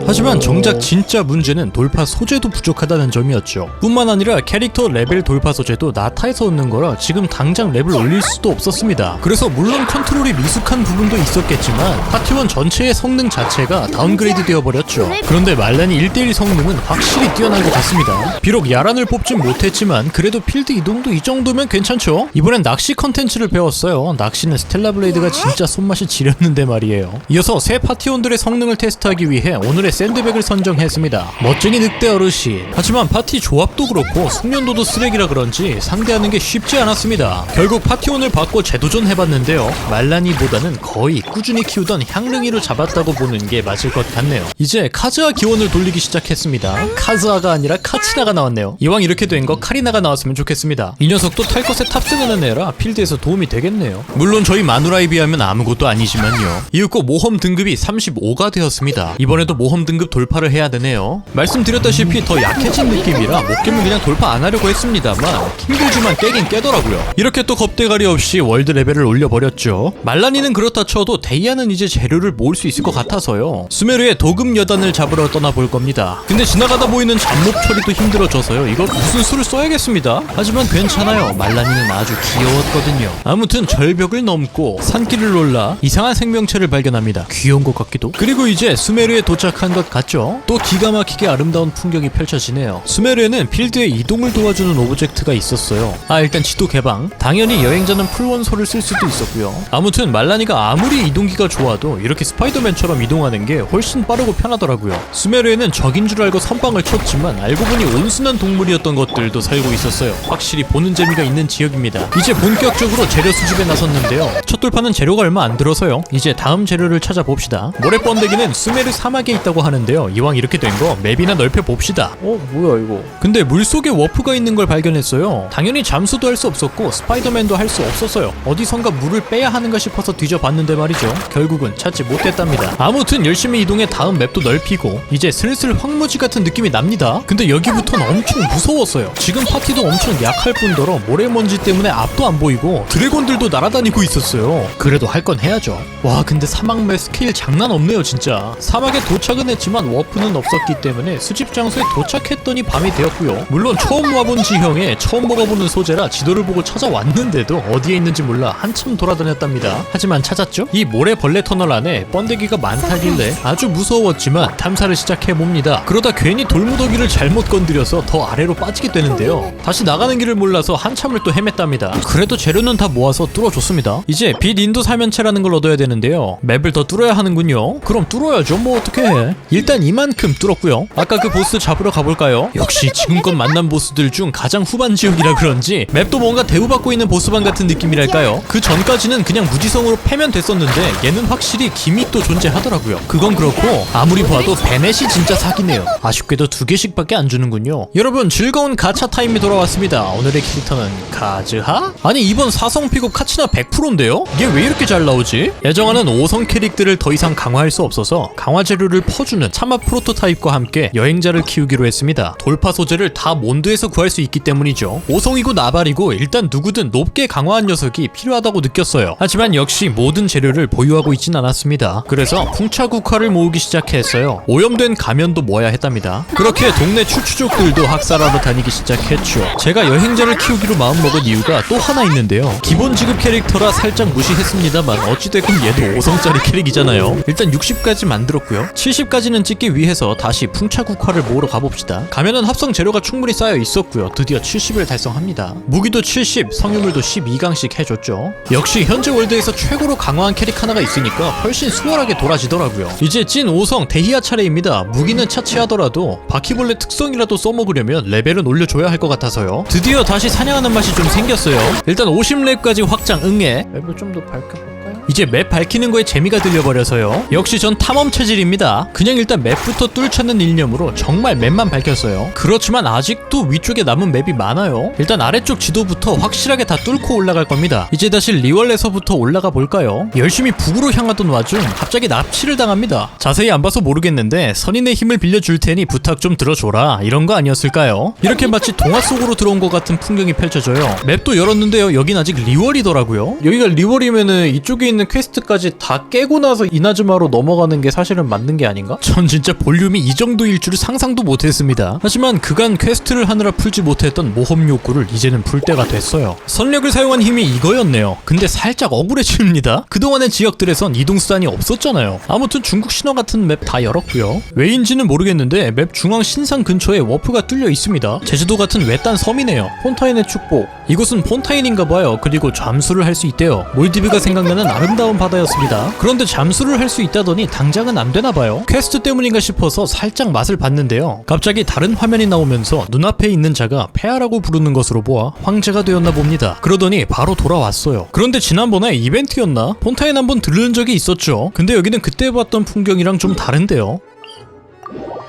하지만 정작 진짜 문제는 돌파 소재도 부족하다는 점이었죠. 뿐만 아니라 캐릭터 레벨 돌파 소재도 나타에서 얻는 거라 지금 당장 랩을 올릴 수도 없었습니다. 그래서 물론 컨트롤이 미숙한 부분도 있었겠지만 파티원 전체의 성능 자체가 다운그레이드 되어버렸죠. 그런데 말란이 1대1 성능은 확실히 뛰어난 것 같습니다. 비록 야란을 뽑진 못했지만 그래도 필드 이동도 이 정도면 괜찮죠. 이번엔 낚시 컨텐츠를 배웠어요. 낚시는 스텔라 블레이드가 진짜 손맛이 지렸는데 말이에요. 이어서 새 파티원들의 성능을 테스트하기 위해 오늘의 샌드백을 선정했습니다. 멋쟁이 늑대 어르신. 하지만 파티 조합도 그렇고 숙련도도 쓰레기라 그런지 상대하는 게 쉽지 않았습니다. 결국 파티원을 바꿔 재도전 해봤는데요. 말라니보다는 거의 꾸준히 키우던 향릉이로 잡았다고 보는 게 맞을 것 같네요. 이제 카즈하 기원을 돌리기 시작했습니다. 카즈하가 아니라 카치나가 나왔네요. 이왕 이렇게 된 거 카리나가 나왔으면 좋겠습니다. 이 녀석도 탈 것에 탑승하는 애라 필드에서 도움이 되겠네요. 물론 저희 마누라에 비하면 아무것도 아니지만요. 이윽고 모험 등급이 35가 되었습니다. 이번에도 모험 등급 돌파를 해야 되네요. 말씀드렸다시피 더 약해진 느낌이라 못 깨면 그냥 돌파 안 하려고 했습니다만 힘들지만 깨긴 깨더라고요. 이렇게 또 겁대가리 없이 월드 레벨을 올려버렸죠. 말라니는 그렇다 쳐도 데이아는 이제 재료를 모을 수 있을 것 같아서요. 수메르의 도금 여단을 잡으러 떠나볼 겁니다. 근데 지나가다 보이는 잡목 처리도 힘들어져서요. 이거 무슨 수를 써야겠습니다. 하지만 괜찮아요. 말라니는 아주 귀여웠거든요. 아무튼 절벽을 넘고 산길을 올라 이상한 생명체를 발견합니다. 귀여운 것 같기도. 그리고 이제 수메르에 도착한 것 같죠? 또 기가 막히게 아름다운 풍경이 펼쳐지네요. 수메르에는 필드의 이동을 도와주는 오브젝트가 있었어요. 일단 지도 개방. 당연히 여행자는 풀원소를 쓸 수도 있었고요. 아무튼 말라니가 아무리 이동기가 좋아도 이렇게 스파이더맨처럼 이동하는 게 훨씬 빠르고 편하더라고요. 수메르에는 적인 줄 알고 선빵을 쳤지만 알고 보니 온순한 동물이었던 것들도 살고 있었어요. 확실히 보는 재미가 있는 지역입니다. 이제 본격적으로 재료 수집에 나섰는데요. 첫 돌파는 재료가 얼마 안 들어서요. 이제 다음 재료를 찾아봅시다. 모래 번데기는 수메르 사막에 있다고 하는데요. 이왕 이렇게 된 거 맵이나 넓혀봅시다. 뭐야 이거. 근데 물속에 워프가 있는 걸 발견했어요. 당연히 잠수도 할 수 없었고 스파이더맨도 할 수 없었어요. 어디선가 물을 빼야 하는가 싶어서 뒤져봤는데 말이죠. 결국은 찾지 못했답니다. 아무튼 열심히 이동해 다음 맵도 넓히고 이제 슬슬 황무지 같은 느낌이 납니다. 근데 여기부터는 엄청 무서웠어요. 지금 파티도 엄청 약할 뿐더러 모래먼지 때문에 앞도 안 보이고 드래곤들도 날아다니고 있었어요. 그래도 할 건 해야죠. 와 근데 사막 맵 스케일 장난 없네요 진짜. 사막에 도착은 했지만 워프는 없었기 때문에 수집 장소에 도착했더니 밤이 되었고요. 물론 처음 와본 지형에 처음 먹어보는 소재라 지도를 보고 찾아왔는데도 어디에 있는지 몰라 한참 돌아다녔답니다. 하지만 찾았죠? 이 모래벌레 터널 안에 번데기가 많다길래 아주 무서웠지만 탐사를 시작해봅니다. 그러다 괜히 돌무더기를 잘못 건드려서 더 아래로 빠지게 되는데요. 다시 나가는 길을 몰라서 한참을 또 헤맸답니다. 그래도 재료는 다 모아서 뚫어줬습니다. 이제 빛 인도 살면체라는 걸 얻어야 되는데요. 맵을 더 뚫어야 하는군요. 그럼 뚫어야죠. 뭐 어떻게 해. 일단 이만큼 뚫었고요. 아까 그 보스 잡으러 가볼까요? 역시 지금껏 만난 보스들 중 가장 후반 지역이라 그런지 맵도 뭔가 대우받고 있는 보스방 같은 느낌이랄까요? 그 전까지는 그냥 무지성으로 패면 됐었는데 얘는 확실히 기믹도 존재하더라고요. 그건 그렇고 아무리 봐도 베넷이 진짜 사기네요. 아쉽게도 2개씩밖에 안 주는군요. 여러분 즐거운 가차 타임이 돌아왔습니다. 오늘의 캐릭터는 카즈하? 아니 이번 4성 픽업 카치나 100%인데요? 이게 왜 이렇게 잘 나오지? 예정하는 5성 캐릭들을 더 이상 강화할 수 없어서 강화 재료를 퍼주는 참합 프로토타입과 함께 여행자를 키우기로 했습니다. 돌파 소재를 다 몬드에서 구할 수 있기 때문이죠. 5성이고 나발이고 일단 누구든 높게 강화한 녀석이 필요하다고 느꼈어요. 하지만 역시 모든 재료를 보유하고 있진 않았습니다. 그래서 풍차국화를 모으기 시작했어요. 오염된 가면도 모아야 했답니다. 그렇게 동네 추추족들도 학살하러 다니기 시작했죠. 제가 여행자를 키우기로 마음먹은 이유가 또 하나 있는데요. 기본 지급 캐릭터라 살짝 무시했습니다만 어찌됐건 얘도 5성짜리 캐릭이잖아요. 일단 60까지 만들었고요. 70까지는 찍기 위해서 다시 풍차국화를 모으러 가봅시다. 가면은 합성 재료가 충분히 쌓여 있었고요. 드디어 70을 달성합니다. 무기도 70, 성유물도 12강씩 해줬죠. 역시 현재 월드에서 최고로 강화한 캐릭 하나가 있으니까 훨씬 수월하게 돌아지더라고요. 이제 찐 5성 데히아 차례입니다. 무기는 차치하더라도 바퀴벌레 특성이라도 써먹으려면 레벨은 올려줘야 할 것 같아서요. 드디어 다시 사냥하는 맛이 좀 생겼어요. 일단 50렙까지 확장 응애. 맵을 좀 더 밝혀볼까요? 이제 맵 밝히는 거에 재미가 들려버려서요. 역시 전 탐험 체질입니다. 그냥 일단 맵부터 뚫자는 일념으로 정말 맵만 밝혔어요. 그렇지만 아직도 위쪽에 남은 맵이 많아요. 일단 아래쪽 지도부터 확실하게 다 뚫고 올라갈 겁니다. 이제 다시 리월에서부터 올라가 볼까요? 열심히 북으로 향하던 와중 갑자기 납치를 당합니다. 자세히 안 봐서 모르겠는데 선인의 힘을 빌려줄 테니 부탁 좀 들어줘라 이런 거 아니었을까요? 이렇게 마치 동화 속으로 들어온 것 같은 풍경이 펼쳐져요. 맵도 열었는데요. 여긴 아직 리월이더라고요. 여기가 리월이면은 이쪽에 있는 퀘스트까지 다 깨고 나서 이나즈마로 넘어가는 게 사실은 맞는 게 아닌가? 전 진짜 볼륨이 이 정도일 줄 상상도 못했습니다. 하지만 그간 퀘스트를 하느라 풀지 못했던 모험 욕구를 이제는 풀 때가 됐어요. 선력을 사용한 힘이 이거였네요. 근데 살짝 억울해집니다. 그동안의 지역들에선 이동수단이 없었잖아요. 아무튼 중국 신화 같은 맵 다 열었고요. 왜인지는 모르겠는데 맵 중앙 신상 근처에 워프가 뚫려 있습니다. 제주도 같은 외딴 섬이네요. 폰타인의 축복. 이곳은 폰타인인가봐요. 그리고 잠수를 할 수 있대요. 몰디브가 생각나는 아름다운 바다였습니다. 그런데 잠수를 할 수 있다더니 하더니 당장은 안 되나봐요. 퀘스트 때문인가 싶어서 살짝 맛을 봤는데요. 갑자기 다른 화면이 나오면서 눈앞에 있는 자가 폐하라고 부르는 것으로 보아 황제가 되었나 봅니다. 그러더니 바로 돌아왔어요. 그런데 지난번에 이벤트였나? 폰타인 한번 들른 적이 있었죠. 근데 여기는 그때 봤던 풍경이랑 좀 다른데요.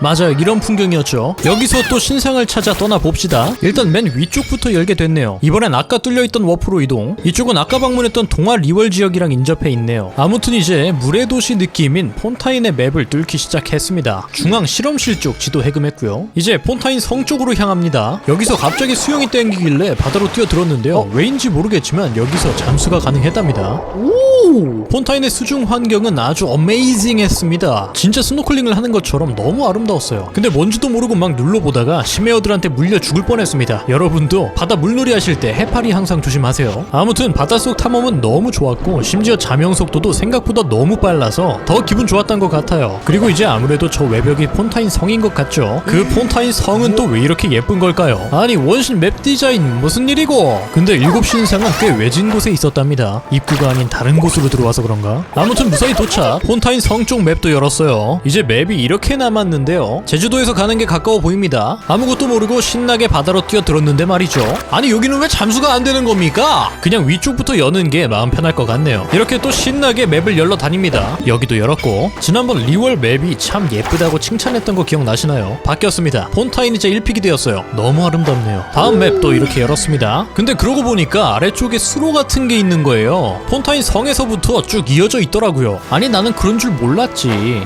맞아요, 이런 풍경이었죠. 여기서 또 신상을 찾아 떠나봅시다. 일단 맨 위쪽부터 열게 됐네요. 이번엔 아까 뚫려있던 워프로 이동. 이쪽은 아까 방문했던 동화 리월 지역이랑 인접해 있네요. 아무튼 이제 물의 도시 느낌인 폰타인의 맵을 뚫기 시작했습니다. 중앙 실험실 쪽 지도 해금했고요. 이제 폰타인 성 쪽으로 향합니다. 여기서 갑자기 수영이 땡기길래 바다로 뛰어들었는데요. 왜인지 모르겠지만 여기서 잠수가 가능했답니다. 오! 폰타인의 수중 환경은 아주 어메이징했습니다. 진짜 스노클링을 하는 것처럼 너무 아름다웠어요. 근데 뭔지도 모르고 막 눌러보다가 심해어들한테 물려 죽을 뻔했습니다. 여러분도 바다 물놀이 하실 때 해파리 항상 조심하세요. 아무튼 바닷속 탐험은 너무 좋았고 심지어 자명 속도도 생각보다 너무 빨라서 더 기분 좋았던 것 같아요. 그리고 이제 아무래도 저 외벽이 폰타인 성인 것 같죠? 그 폰타인 성은 또 왜 이렇게 예쁜 걸까요? 아니 원신 맵 디자인 무슨 일이고? 근데 7신상은 꽤 외진 곳에 있었답니다. 입구가 아닌 다른 곳으로 들어와서 그런가? 아무튼 무사히 도착. 폰타인 성 쪽 맵도 열었어요. 이제 맵이 이렇게 남았는데요. 제주도에서 가는 게 가까워 보입니다. 아무것도 모르고 신나게 바다로 뛰어들었는데 말이죠. 아니 여기는 왜 잠수가 안 되는 겁니까? 그냥 위쪽부터 여는 게 마음 편할 것 같네요. 이렇게 또 신나게 맵을 열러 다닙니다. 여기도 열었고 지난번 리월 맵이 참 예쁘다고 칭찬했던 거 기억나시나요? 바뀌었습니다. 폰타인 이제 1픽이 되었어요. 너무 아름답네요. 다음 맵도 이렇게 열었습니다. 근데 그러고 보니까 아래쪽에 수로 같은 게 있는 거예요. 폰타인 성에서부터 쭉 이어져 있더라고요. 아니 나는 그런 줄 몰랐지.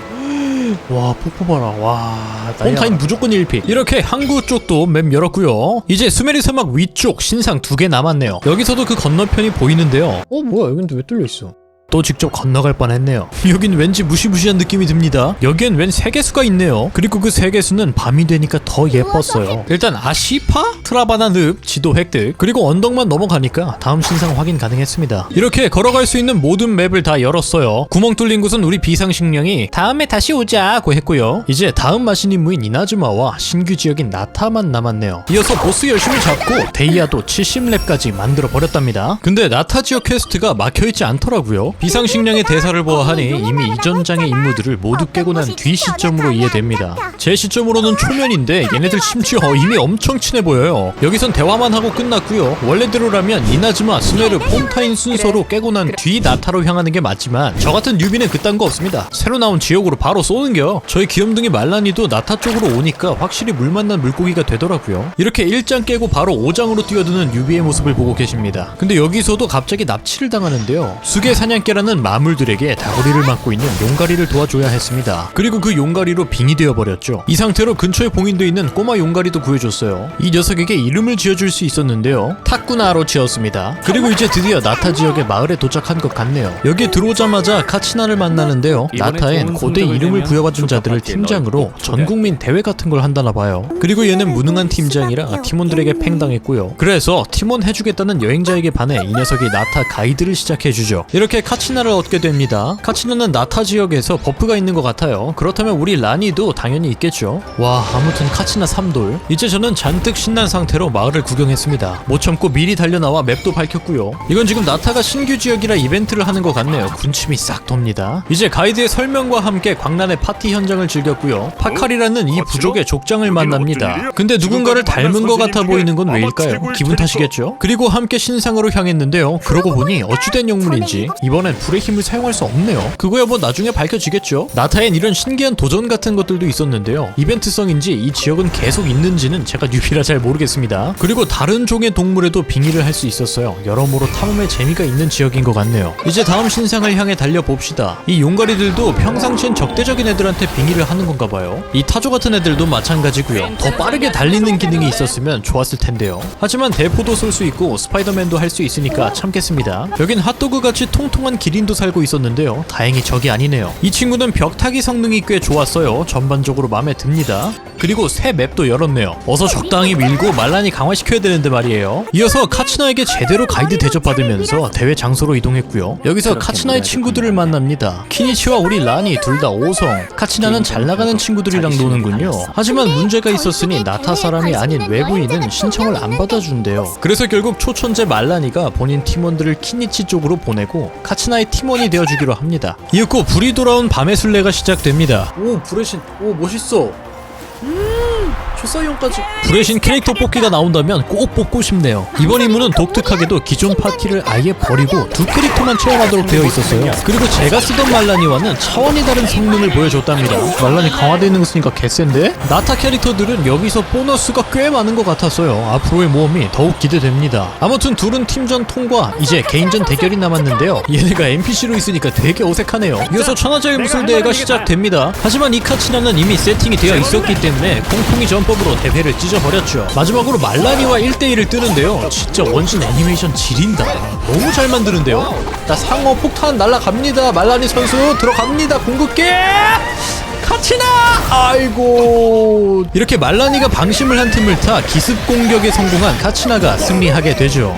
와 폭포 봐라. 와 폰타인 무조건 1픽. 이렇게 항구 쪽도 맵 열었고요. 이제 수메리 사막 위쪽 신상 2개 남았네요. 여기서도 그 건너편이 보이는데요. 뭐야 여긴 왜 뚫려있어? 또 직접 건너갈 뻔했네요. 여긴 왠지 무시무시한 느낌이 듭니다. 여기엔 웬 세계수가 있네요. 그리고 그 세계수는 밤이 되니까 더 예뻤어요. 일단 아시파? 트라바나 늪 지도 획득. 그리고 언덕만 넘어가니까 다음 신상 확인 가능했습니다. 이렇게 걸어갈 수 있는 모든 맵을 다 열었어요. 구멍 뚫린 곳은 우리 비상식량이 다음에 다시 오자고 했고요. 이제 다음 마신 임무인 이나즈마와 신규 지역인 나타만 남았네요. 이어서 보스 열심히 잡고 데이아도 70렙까지 만들어 버렸답니다. 근데 나타 지역 퀘스트가 막혀있지 않더라고요. 비상식량의 대사를 보아하니 이미 이전 장의 임무들을 모두 깨고 난 뒤 시점으로 이해됩니다. 제 시점으로는 초면인데 얘네들 심지어 이미 엄청 친해 보여요. 여기선 대화만 하고 끝났고요. 원래대로라면 이나즈마, 스네르, 폰타인 순서로 깨고 난 뒤 나타로 향하는 게 맞지만 저 같은 뉴비는 그딴 거 없습니다. 새로 나온 지역으로 바로 쏘는겨. 저희 귀염둥이 말란이도 나타 쪽으로 오니까 확실히 물 만난 물고기가 되더라고요. 이렇게 1장 깨고 바로 5장으로 뛰어드는 뉴비의 모습을 보고 계십니다. 근데 여기서도 갑자기 납치를 당하는데요. 수계 사냥개라는 마물들에게 다구리를 맡고 있는 용가리를 도와줘야 했습니다. 그리고 그 용가리로 빙이 되어버렸죠. 이 상태로 근처에 봉인돼 있는 꼬마 용가리도 구해줬어요. 이 녀석에게 이름을 지어줄 수 있었는데요. 타쿠나로 지었습니다. 그리고 이제 드디어 나타 지역의 마을에 도착한 것 같네요. 여기에 들어오자마자 카치나를 만나는데요. 나타엔 고대 이름을 부여받은 자들을 팀장으로 전국민 대회 같은 걸 한다나 봐요. 그리고 얘는 무능한 팀장이라 팀원들에게 팽당했고요. 그래서 팀원 해주겠다는 여행자에게 반해 이 녀석이 나타 가이드를 시작해주죠. 이렇게 카치나를 얻게 됩니다. 카치나는 나타 지역에서 버프가 있는 것 같아요. 그렇다면 우리 라니도 당연히 있겠죠. 와 아무튼 카치나 3돌. 이제 저는 잔뜩 신난 상태로 마을을 구경했습니다. 못 참고 미리 달려나와 맵도 밝혔고요. 이건 지금 나타가 신규 지역이라 이벤트를 하는 것 같네요. 군침이 싹 돕니다. 이제 가이드의 설명과 함께 광란의 파티 현장을 즐겼고요. 파칼이라는 이 부족의 족장을 만납니다. 근데 누군가를 닮은 것 같아 보이는 건 왜일까요? 기분 탓이겠죠? 그리고 함께 신상으로 향했는데요. 그러고 보니 어찌된 영물인지 이번엔 불의 힘을 사용할 수 없네요. 그거야 뭐 나중에 밝혀지겠죠. 나타엔 이런 신기한 도전 같은 것들도 있었는데요. 이벤트성인지 이 지역은 계속 있는지는 제가 뉴비라 잘 모르겠습니다. 그리고 다른 종의 동물에도 빙의를 할 수 있었어요. 여러모로 탐험에 재미가 있는 지역인 것 같네요. 이제 다음 신상을 향해 달려봅시다. 이 용가리들도 평상시엔 적대적인 애들한테 빙의를 하는 건가 봐요. 이 타조 같은 애들도 마찬가지고요. 더 빠르게 달리는 기능이 있었으면 좋았을 텐데요. 하지만 대포도 쏠 수 있고 스파이더맨도 할 수 있으니까 참겠습니다. 여긴 핫도그같이 통통한 기린도 살고 있었는데요. 다행히 적이 아니네요. 이 친구는 벽타기 성능이 꽤 좋았어요. 전반적으로 마음에 듭니다. 그리고 새 맵도 열었네요. 어서 적당히 밀고 말란이 강화시켜야 되는데 말이에요. 이어서 카츠나에게 제대로 가이드 대접받으면서 대회 장소로 이동했고요. 여기서 카츠나의 친구들을 만납니다. 키니치와 우리 라니 둘 다 5성. 카츠나는 잘 나가는 친구들이랑 노는군요. 하지만 문제가 있었으니 나타 사람이 아닌 외부인은 신청을 안 받아준대요. 그래서 결국 초천재 말란이가 본인 팀원들을 키니치 쪽으로 보내고 카츠나 카치나의 팀원이 되어주기로 합니다. 이윽고 불이 돌아온 밤의 순례가 시작됩니다. 오 불의 신, 오 멋있어. 초사이온까지. 불의 신 캐릭터 뽑기가 나온다면 꼭 뽑고 싶네요. 이번 임무는 독특하게도 기존 파티를 아예 버리고 두 캐릭터만 체험하도록 되어 있었어요. 그리고 제가 쓰던 말라니와는 차원이 다른 성능을 보여줬답니다. 말라니 강화되어 있는 거 쓰니까 개센데? 나타 캐릭터들은 여기서 보너스가 꽤 많은 것 같았어요. 앞으로의 모험이 더욱 기대됩니다. 아무튼 둘은 팀전 통과, 이제 개인전 대결이 남았는데요. 얘네가 NPC로 있으니까 되게 어색하네요. 이어서 천하제일 무술대회가 시작됩니다. 하지만 이 카치나는 이미 세팅이 되어 있었기 때문에 콩콩이 전법으로 대회를 찢어버렸죠. 마지막으로 말라니와 1대1을 뜨는데요. 진짜 원신 애니메이션 지린다. 너무 잘 만드는데요. 자, 상어 폭탄 날아갑니다. 말라니 선수 들어갑니다. 궁극기 카치나! 아이고. 이렇게 말라니가 방심을 한 틈을 타 기습 공격에 성공한 카치나가 승리하게 되죠.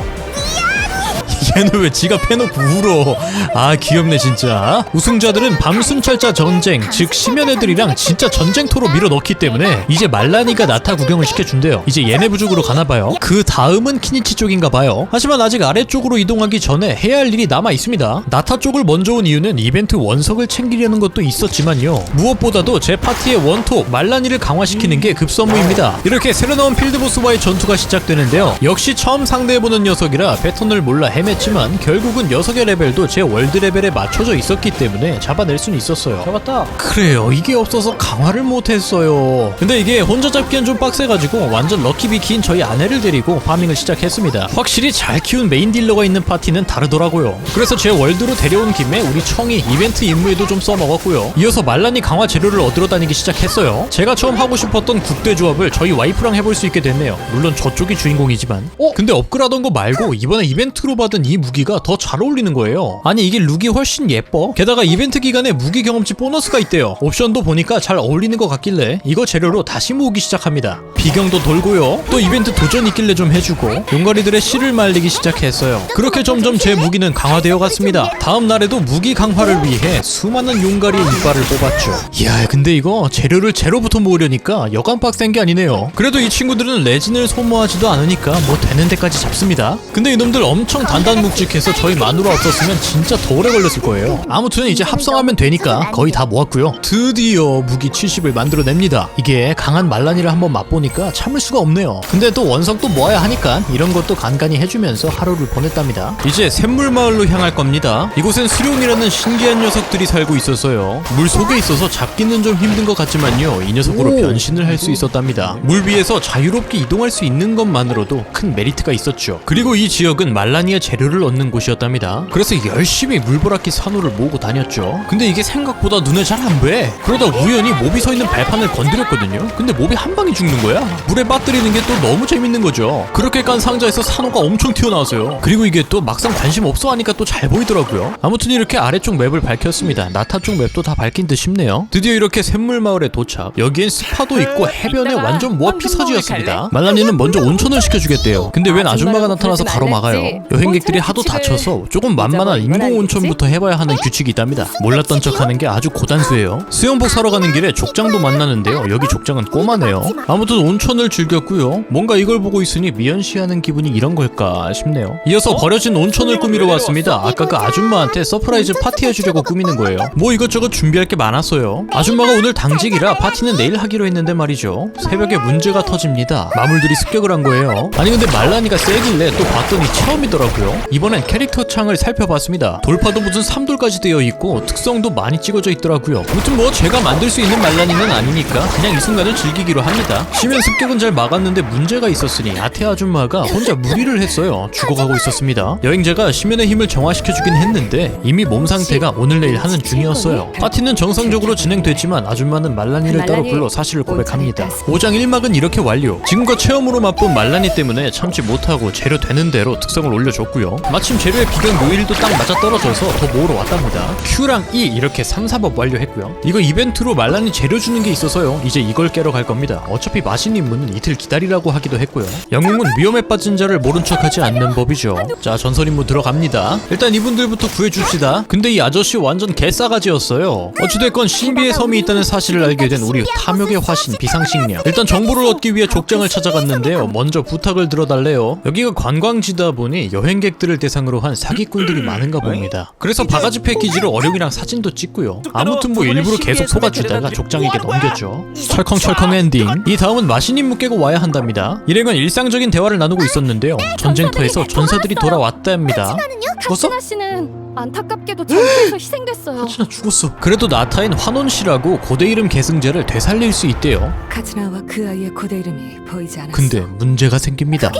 얘는 왜 지가 패놓고 울어. 아 귀엽네 진짜. 우승자들은 밤순찰자 전쟁, 즉 심연 애들이랑 진짜 전쟁터로 밀어넣기 때문에 이제 말라니가 나타 구경을 시켜준대요. 이제 얘네 부족으로 가나봐요. 그 다음은 키니치 쪽인가봐요. 하지만 아직 아래쪽으로 이동하기 전에 해야 할 일이 남아있습니다. 나타 쪽을 먼저 온 이유는 이벤트 원석을 챙기려는 것도 있었지만요, 무엇보다도 제 파티의 원톱 말라니를 강화시키는 게 급선무입니다. 이렇게 새로 나온 필드보스와의 전투가 시작되는데요. 역시 처음 상대해보는 녀석이라 패턴을 몰라 헤맸지만 결국은 녀석의 레벨도 제 월드 레벨에 맞춰져 있었기 때문에 잡아낼 수는 있었어요. 잡았다. 그래요, 이게 없어서 강화를 못했어요. 근데 이게 혼자 잡기엔 좀 빡세가지고 완전 럭키비키인 저희 아내를 데리고 파밍을 시작했습니다. 확실히 잘 키운 메인 딜러가 있는 파티는 다르더라고요. 그래서 제 월드로 데려온 김에 우리 청이 이벤트 임무에도 좀 써먹었고요. 이어서 말라니 강화 재료를 얻으러 다니기 시작했어요. 제가 처음 하고 싶었던 국대 조합을 저희 와이프랑 해볼 수 있게 됐네요. 물론 저쪽이 주인공이지만. 근데 업그레이드한 거 말고 이번에 이벤트로 받은 이 무기가 더 잘 어울리는 거예요. 아니 이게 룩이 훨씬 예뻐. 게다가 이벤트 기간에 무기 경험치 보너스가 있대요. 옵션도 보니까 잘 어울리는 것 같길래 이거 재료로 다시 모으기 시작합니다. 비경도 돌고요. 또 이벤트 도전 있길래 좀 해주고 용가리들의 씨를 말리기 시작했어요. 그렇게 점점 제 무기는 강화되어 갔습니다. 다음 날에도 무기 강화를 위해 수많은 용가리의 이빨을 뽑았죠. 이야, 근데 이거 재료를 제로부터 모으려니까 여간 빡센 게 아니네요. 그래도 이 친구들은 레진을 소모하지도 않으니까 뭐 되는 데까지 잡습니다. 근데 이놈들 엄청 단단묵직해서 저희 마누라 없었으면 진짜 더 오래 걸렸을 거예요. 아무튼 이제 합성하면 되니까 거의 다 모았고요. 드디어 무기 70을 만들어냅니다. 이게 강한 말라니를 한번 맛보니까 참을 수가 없네요. 근데 또 원석도 모아야 하니까 이런 것도 간간히 해주면서 하루를 보냈답니다. 이제 샘물마을로 향할 겁니다. 이곳엔 수룡이라는 신기한 녀석들이 살고 있어서요. 물 속에 있어서 잡기는 좀 힘든 것 같지만요, 이 녀석으로 변신을 할 수 있었답니다. 물 위에서 자유롭게 이동할 수 있는 것만으로도 큰 메리트가 있었죠. 그리고 이 지역은 말라니의 재료를 얻는 곳이었답니다. 그래서 열심히 물보라기 산호를 모으고 다녔죠. 근데 이게 생각보다 눈에 잘 안 보여. 그러다 우연히 몹이 서 있는 발판을 건드렸거든요. 근데 몹이 한 방에 죽는 거야. 물에 빠뜨리는 게 또 너무 재밌는 거죠. 그렇게 깐 상자에서 산호가 엄청 튀어나왔어요. 그리고 이게 또 막상 관심 없어 하니까 또 잘 보이더라고요. 아무튼 이렇게 아래쪽 맵을 밝혔습니다. 나타 쪽 맵도 다 밝힌 듯 싶네요. 드디어 이렇게 샘물마을에 도착. 여기엔 스파도 있고 해변에 완전 모아 피서지였습니다. 말라니는 먼저 온천을 시켜주겠대요. 근데 웬 아줌마가 나타나서 가로막아요. 여행객들이 하도 다쳐서 조금 만만한 인공 온천부터 해봐야 하는 규칙이 있답니다. 몰랐던 척하는 게 아주 고단수예요. 수영복 사러 가는 길에 족장도 만나는데요. 여기 족장은 꼬마네요. 아무튼 온천을 즐겼고요. 뭔가 이걸 보고 있으니 미연시하는 기분이 이런 걸까 싶네요. 이어서 버려진 온천을 꾸미러 왔습니다. 아까 그 아줌마한테 서프라이즈 파티 해주려고 꾸미는 거예요. 뭐 이것저것 준비할 게 많았어요. 아줌마가 오늘 당직이라 파티는 내일 하기로 했는데 말이죠. 새벽에 문제가 터집니다. 마물들이 습격을 한 거예요. 아니 근데 말라니가 세길래 또 봤더니 처음이더라고요. 이번엔 캐릭터 창을 살펴봤습니다. 돌파도 무슨 3돌까지 되어 있고 특성도 많이 찍어져 있더라고요. 아무튼 뭐 제가 만들 수 있는 말라니는 아니니까 그냥 이 순간을 즐기기로 합니다. 심연 습격은 잘 막았는데 문제가 있었으니 아테 아줌마가 혼자 무리를 했어요. 죽어가고 있었습니다. 여행자가 심연의 힘을 정화시켜주긴 했는데 이미 몸 상태가 오늘 내일 하는 중이었어요. 파티는 정상적으로 진행됐지만 아줌마는 말라니를 따로 불러 사실을 고백합니다. 5장 1막은 이렇게 완료. 지금껏 체험으로 맛본 말라니 때문에 참지 못하고 재료 되는 대로 특성을 올려줬고요. 마침 재료의 비경 요일도 딱 맞아떨어져서 더 모으러 왔답니다. Q랑 E 이렇게 3, 4법 완료했고요. 이거 이벤트로 말라니 재료 주는 게 있어서요. 이제 이걸 깨러 갈 겁니다. 어차피 마신 임무는 이틀 기다리라고 하기도 했고요. 영웅은 위험에 빠진 자를 모른 척하지 않는 법이죠. 자, 전설 임무 들어갑니다. 일단 이분들부터 구해줍시다. 근데 이 아저씨 완전 개싸가지였어요. 어찌됐건 신비의 섬이 있다는 사실을 알게 된 우리 탐욕의 화신 비상식량. 일단 정보를 얻기 위해 족장을 찾아갔는데요. 먼저 부탁을 들어달래요. 여기가 관광지다 보니 여행객들을 고객들을 대상으로 한 사기꾼들이 많은가 봅니다. 그래서 바가지 패키지로 어룡이랑 사진도 찍고요. 아무튼 뭐 일부러 계속 속아주다가 족장에게 넘겼죠. 철컹철컹 엔딩. 이 다음은 마신님 묵 깨고 와야 한답니다. 일행은 일상적인 대화를 나누고 있었는데요. 전쟁터에서 전사들이 돌아왔답니다. 죽었어? 카치나 씨는 안타깝게도 전투에서 희생됐어요. 카치나 죽었어. 그래도 나타인 환원 씨라고 고대 이름 계승자를 되살릴 수 있대요. 카치나와 그 아이의 고대 이름이 보이지 않았어. 근데 문제가 생깁니다.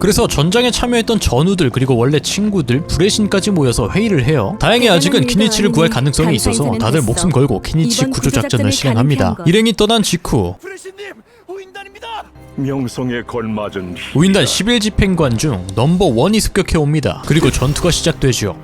그래서 전장에 참여했던 전우들 그리고 원래 친구들 불의 신까지 모여서 회의를 해요. 다행히 아직은 키니치를 구할 가능성이 있어서 다들 목숨 걸고 키니치 구조 작전을 실행합니다. 일행이 떠난 직후 프레시님, 우인단입니다. 명성에 걸맞은 우인단 11집행관 중 넘버 1이 습격해옵니다. 그리고 전투가 시작되죠.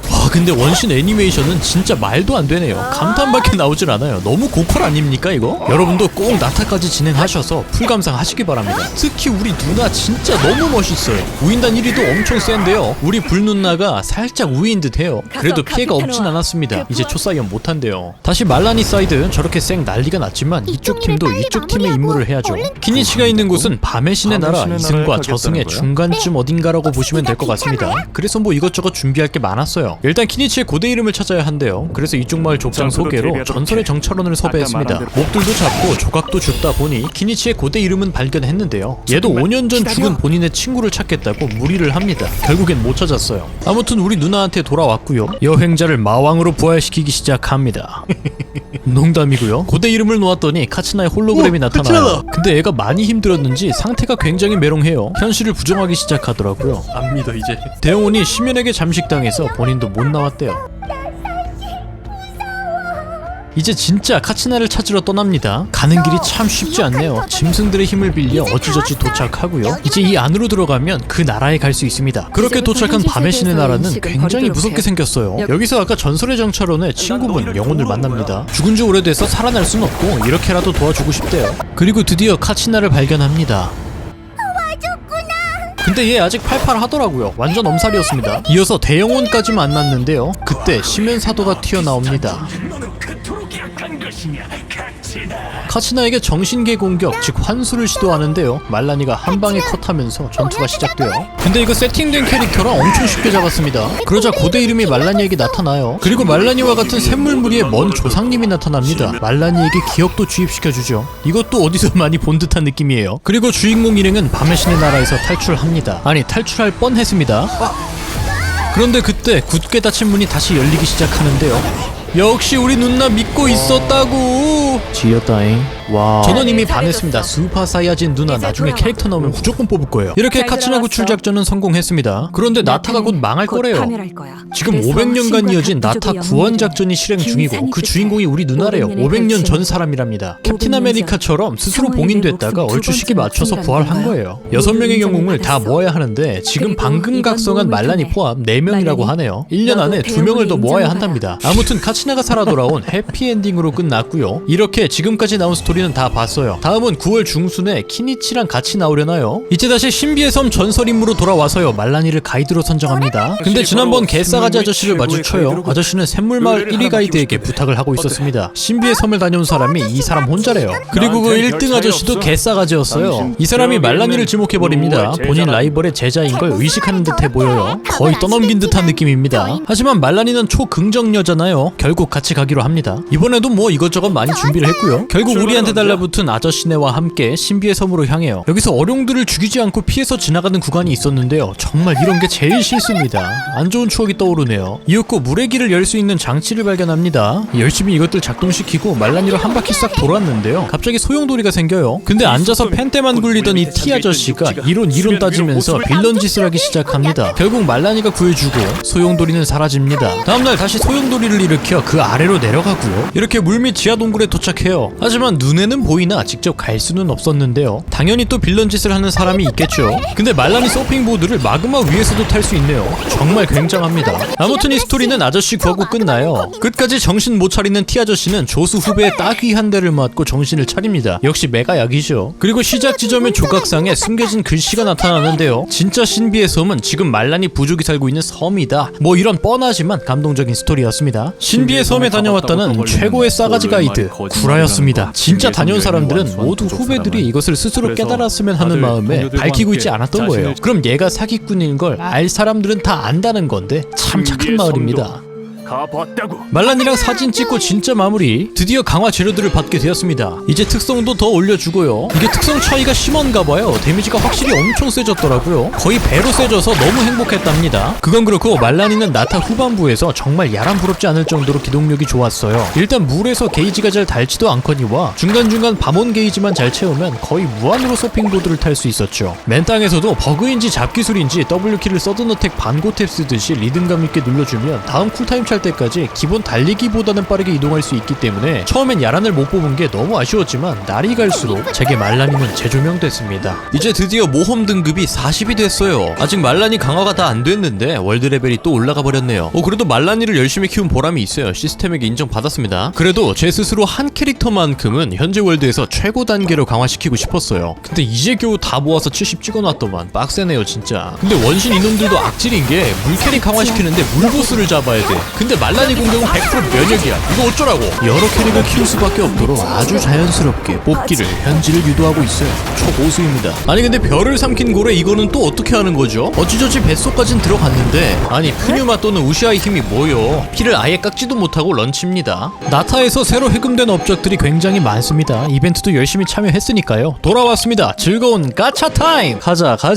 와 근데 원신 애니메이션은 진짜 말도 안 되네요. 감탄밖에 나오질 않아요. 너무 고퀄 아닙니까 이거? 여러분도 꼭 나타까지 진행하셔서 풀감상 하시기 바랍니다. 특히 우리 누나 진짜 너무 멋있어요. 우인단 1위도 엄청 센데요. 우리 불누나가 살짝 우위인 듯해요. 그래도 피해가 없진 않았습니다. 이제 초사이언 못한대요. 다시 말라니 사이드 저렇게 쌩 난리가 났지만 이쪽 팀도 이쪽 팀의 임무를 해야죠. 키니치가 있는 곳은 밤의 신의 나라 이승과 저승의 중간쯤 어딘가라고 보시면 될 것 같습니다. 그래서 뭐 이것저것 준비할 게 많았어요. 일단 키니치의 고대 이름을 찾아야 한대요. 그래서 이쪽 마을 족장 소개로 전설의 정찰원을 섭외했습니다. 몹들도 잡고 조각도 줍다 보니 키니치의 고대 이름은 발견했는데요. 얘도 5년 전 죽은 본인의 친구를 찾겠다고 무리를 합니다. 결국엔 못 찾았어요. 아무튼 우리 누나한테 돌아왔고요. 여행자를 마왕으로 부활시키기 시작합니다. 농담이고요. 고대 이름을 놓았더니 카치나의 홀로그램이 나타나요. 근데 애가 많이 힘들었는지 상태가 굉장히 메롱해요. 현실을 부정하기 시작하더라고요. 안 믿어 이제. 대영훈이 심연에게 잠식당해서 본인도 못 나왔대요. 이제 진짜 카치나를 찾으러 떠납니다. 가는 길이 참 쉽지 않네요. 짐승들의 힘을 빌려 어찌저찌 도착하고요. 이제 이 안으로 들어가면 그 나라에 갈 수 있습니다. 그렇게 도착한 밤의 신의 나라는 굉장히 무섭게 생겼어요. 여기서 아까 전설의 정찰원의 친구분 영혼을 만납니다. 죽은 지 오래돼서 살아날 순 없고 이렇게라도 도와주고 싶대요. 그리고 드디어 카치나를 발견합니다. 근데 얘 아직 팔팔하더라고요. 완전 엄살이었습니다. 이어서 대영혼까지 만났는데요. 그때 심연사도가 튀어나옵니다. 카치나에게 정신계 공격, 즉 환수를 시도하는데요. 말라니가 한 방에 컷하면서 전투가 시작돼요. 근데 이거 세팅된 캐릭터라 엄청 쉽게 잡았습니다. 그러자 고대 이름이 말라니에게 나타나요. 그리고 말라니와 같은 샘물무리의 먼 조상님이 나타납니다. 말라니에게 기억도 주입시켜주죠. 이것도 어디서 많이 본 듯한 느낌이에요. 그리고 주인공 일행은 밤의 신의 나라에서 탈출합니다. 아니 탈출할 뻔했습니다. 그런데 그때 굳게 닫힌 문이 다시 열리기 시작하는데요. 역시 우리 누나 믿고 있었다고. 지렸다잉. 와. 저는 이미 반했습니다. 수파 사이야진 누나 나중에 캐릭터 나오면 무조건 뽑을 거예요. 이렇게 카치나 구출 작전은 성공했습니다. 그런데 나타가 곧 망할 거래요. 지금 500년간 이어진 나타 구원 작전이 실행 중이고 그 주인공이 우리 누나래요. 500년 전 사람이랍니다. 캡틴 아메리카처럼 스스로 봉인됐다가 얼추 시기 맞춰서 부활한 거예요. 6명의 영웅을 다 모아야 하는데 지금 방금 각성한 말라니 포함 4명이라고 하네요. 1년 안에 2명을 더 모아야 한답니다. 아무튼 카치나가 살아 돌아온 해피엔딩으로 끝났고요. 이렇게 지금까지 나온 스토리는 다 봤어요. 다음은 9월 중순에 키니치랑 같이 나오려나요? 이제 다시 신비의 섬 전설 임무로 돌아와서요. 말라니를 가이드로 선정합니다. 근데 지난번 개싸가지 아저씨를 마주쳐요. 아저씨는 샘물마을 1위 가이드에게 부탁을 하고 있었습니다. 신비의 섬을 다녀온 사람이 이 사람 혼자래요. 그리고 그 1등 아저씨도 개싸가지였어요. 이 사람이 말라니를 지목해버립니다. 본인 라이벌의 제자인 걸 의식하는 듯해 보여요. 거의 떠넘긴 듯한 느낌입니다. 하지만 말라니는 초긍정녀잖아요. 결국 같이 가기로 합니다. 이번에도 뭐 이것저것 많이 준비를 했고요. 결국 우리한테 달라붙은 아저씨네와 함께 신비의 섬으로 향해요. 여기서 어룡들을 죽이지 않고 피해서 지나가는 구간이 있었는데요. 정말 이런 게 제일 실수입니다. 안 좋은 추억이 떠오르네요. 이윽고 물의 길을 열 수 있는 장치를 발견합니다. 열심히 이것들 작동시키고 말라니로 한 바퀴 싹 돌았는데요. 갑자기 소용돌이가 생겨요. 근데 앉아서 펜때만 굴리던 이 티 아저씨가 이론 따지면서 빌런 짓을 하기 시작합니다. 결국 말라니가 구해주고 소용돌이는 사라집니다. 다음날 다시 소용돌이를 일으켜 그 아래로 내려가고요. 이렇게 물밑 지하 동굴에 도착해요. 하지만 눈에는 보이나 직접 갈 수는 없었는데요. 당연히 또 빌런 짓을 하는 사람이 있겠죠. 근데 말라니 서핑보드를 마그마 위에서도 탈 수 있네요. 정말 굉장합니다. 아무튼 이 스토리는 아저씨 구하고 끝나요. 끝까지 정신 못 차리는 티 아저씨는 조수 후배의 따귀 한 대를 맞고 정신을 차립니다. 역시 메가약이죠. 그리고 시작 지점의 조각상에 숨겨진 글씨가 나타나는데요. 진짜 신비의 섬은 지금 말라니 부족이 살고 있는 섬이다. 뭐 이런 뻔하지만 감동적인 스토리였습니다. 신비 신비의 섬에 다녀왔다는 최고의 싸가지 가이드 구라였습니다. 진짜 다녀온 사람들은 모두 후배들이 이것을 스스로 깨달았으면 하는 마음에 밝히고 있지 않았던 거예요. 그럼 얘가 사기꾼인 걸 알 사람들은 다 안다는 건데 참 착한 마을입니다. 가봤다고. 말란이랑 사진 찍고 진짜 마무리. 드디어 강화 재료들을 받게 되었습니다. 이제 특성도 더 올려주고요. 이게 특성 차이가 심한가 봐요. 데미지가 확실히 엄청 세졌더라고요. 거의 배로 세져서 너무 행복했답니다. 그건 그렇고 말란이는 나타 후반부에서 정말 야란 부럽지 않을 정도로 기동력이 좋았어요. 일단 물에서 게이지가 잘 닳지도 않거니와 중간중간 밤온 게이지만 잘 채우면 거의 무한으로 서핑보드를 탈 수 있었죠. 맨땅에서도 버그인지 잡기술인지 W키를 서든어택 반고탭 쓰듯이 리듬감 있게 눌러주면 다음 쿨타임 찰 때까지 기본 달리기보다는 빠르게 이동할 수 있기 때문에 처음엔 야란을 못 뽑은 게 너무 아쉬웠지만 날이 갈수록 제게 말란이는 재조명됐습니다. 이제 드디어 모험 등급이 40이 됐어요. 아직 말란이 강화가 다 안 됐는데 월드 레벨이 또 올라가 버렸네요. 그래도 말란이를 열심히 키운 보람이 있어요. 시스템에게 인정받았습니다. 그래도 제 스스로 한 캐릭터만큼은 현재 월드에서 최고 단계로 강화시키고 싶었어요. 근데 이제 겨우 다 모아서 70 찍어놨더만 빡세네요 진짜. 근데 원신 이놈들도 악질인 게 물캐릭 강화시키는데 물보스를 잡아야 돼. 근데 말란이 공격은 100% 면역이야. 이거 어쩌라고. 여러 캐릭을 키울 수밖에 없도록 아주 자연스럽게 뽑기를 현질을 유도하고 있어요. 초고수입니다. 아니 근데 별을 삼킨 고래 이거는 또 어떻게 하는 거죠? 어찌저찌 뱃속까진 들어갔는데 아니 푸뉴마 또는 우시아의 힘이 뭐요? 피를 아예 깎지도 못하고 런치입니다. 나타에서 새로 해금된 업적들이 굉장히 많습니다. 이벤트도 열심히 참여했으니까요. 돌아왔습니다. 즐거운 가차 타임. 가자.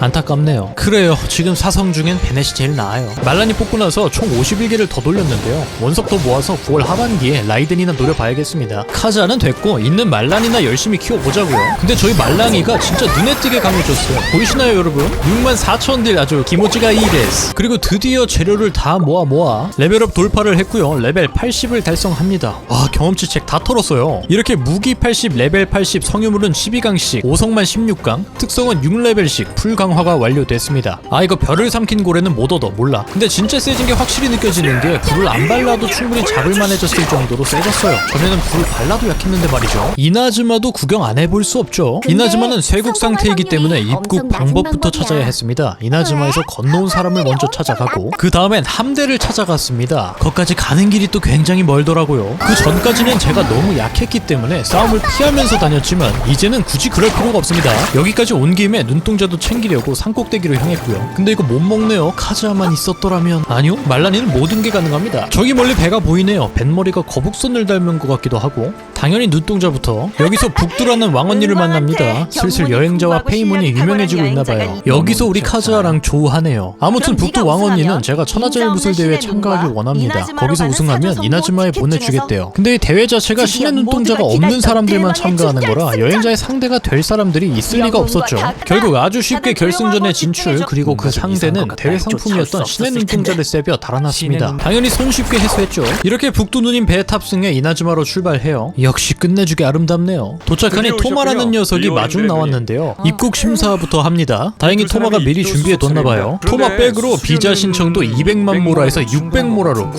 안타깝네요. 그래요. 지금 사성 중엔 베넷이 제일 나아요. 말란이 뽑고 나서 총 51개를 더 돌렸는데요. 원석 더 모아서 9월 하반기에 라이덴이나 노려봐야겠습니다. 카자는 됐고 있는 말란이나 열심히 키워보자고요. 근데 저희 말랑이가 진짜 눈에 띄게 강해졌어요. 보이시나요 여러분? 64,000딜 아주 기모찌가 이데스. 그리고 드디어 재료를 다 모아 레벨업 돌파를 했고요. 레벨 80을 달성합니다. 와 경험치 책 다 털었어요. 이렇게 무기 80, 레벨 80, 성유물은 12강씩, 5성만 16강, 특성은 6레벨씩 풀강 화가 완료됐습니다. 아 이거 별을 삼킨 고래는 못 얻어 몰라. 근데 진짜 세진 게 확실히 느껴지는 게 불을 안 발라도 충분히 잡을만해졌을 정도로 세졌어요. 전에는 불을 발라도 약했는데 말이죠. 이나즈마도 구경 안 해볼 수 없죠. 이나즈마는 쇄국 상태이기 때문에 입국 방법부터 찾아야 했습니다. 이나즈마에서 건너온 사람을 먼저 찾아가고 그 다음엔 함대를 찾아갔습니다. 거기까지 가는 길이 또 굉장히 멀더라고요. 그 전까지는 제가 너무 약했기 때문에 싸움을 피하면서 다녔지만 이제는 굳이 그럴 필요가 없습니다. 여기까지 온 김에 눈동자도 챙기려고 산꼭대기로 향했고요. 근데 이거 못 먹네요. 카즈아만 있었더라면. 아니요, 말란이는 모든 게 가능합니다. 저기 멀리 배가 보이네요. 뱃머리가 거북선을 닮은 것 같기도 하고. 당연히 눈동자부터. 여기서 북두라는 왕언니를 만납니다. 슬슬 여행자와 페이몬이 유명해지고 있나봐요. 여기서 우리 카즈아랑 조우하네요. 아무튼 북두 왕언니는 제가 천하제일 무술 대회에 참가하길 원합니다. 거기서 우승하면 이나즈마에 보내주겠대요. 근데 이 대회 자체가 신의 눈동자가 없는 사람들만 참가하는 거라 여행자의 상대가 될 사람들이 있을 리가 없었죠. 결국 아주 쉽게 결승전에 진출. 그리고 그 상대는 대회 상품이었던 신의 눈동자를 세벼 달아났습니다. 당연히 손쉽게 해소했죠. 이렇게 북두 누님 배에 탑승해 이나즈마로 출발해요. 역시 끝내주게 아름답네요. 도착하니 토마라는 녀석이 마중 나왔는데요. 입국 심사부터 합니다. 다행히 토마가 미리 준비해뒀나봐요. 토마 백으로 비자 신청도 200만 모라에서 600모라로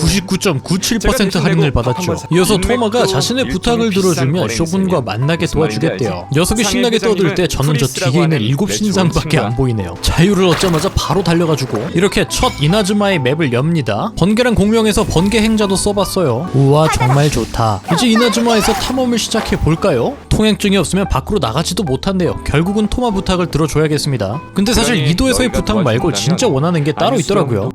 99.97% 할인을 받았죠. 이어서 토마가 자신의 부탁을 들어주면 쇼군과 만나게 도와주겠대요. 녀석이 신나게 떠들 때 저는 저 뒤에 있는 7신상밖에 안 보이네요. 자유를 얻자마자 바로 달려가지고 이렇게 첫 이나즈마의 맵을 엽니다. 번개랑 공명에서 번개 행자도 써봤어요. 우와 정말 좋다. 이제 이나즈마에서 탐험을 시작해볼까요? 통행증이 없으면 밖으로 나가지도 못한대요. 결국은 토마 부탁을 들어줘야겠습니다. 근데 사실 이도에서의 부탁 말고 진짜 원하는 게 따로 있더라고요.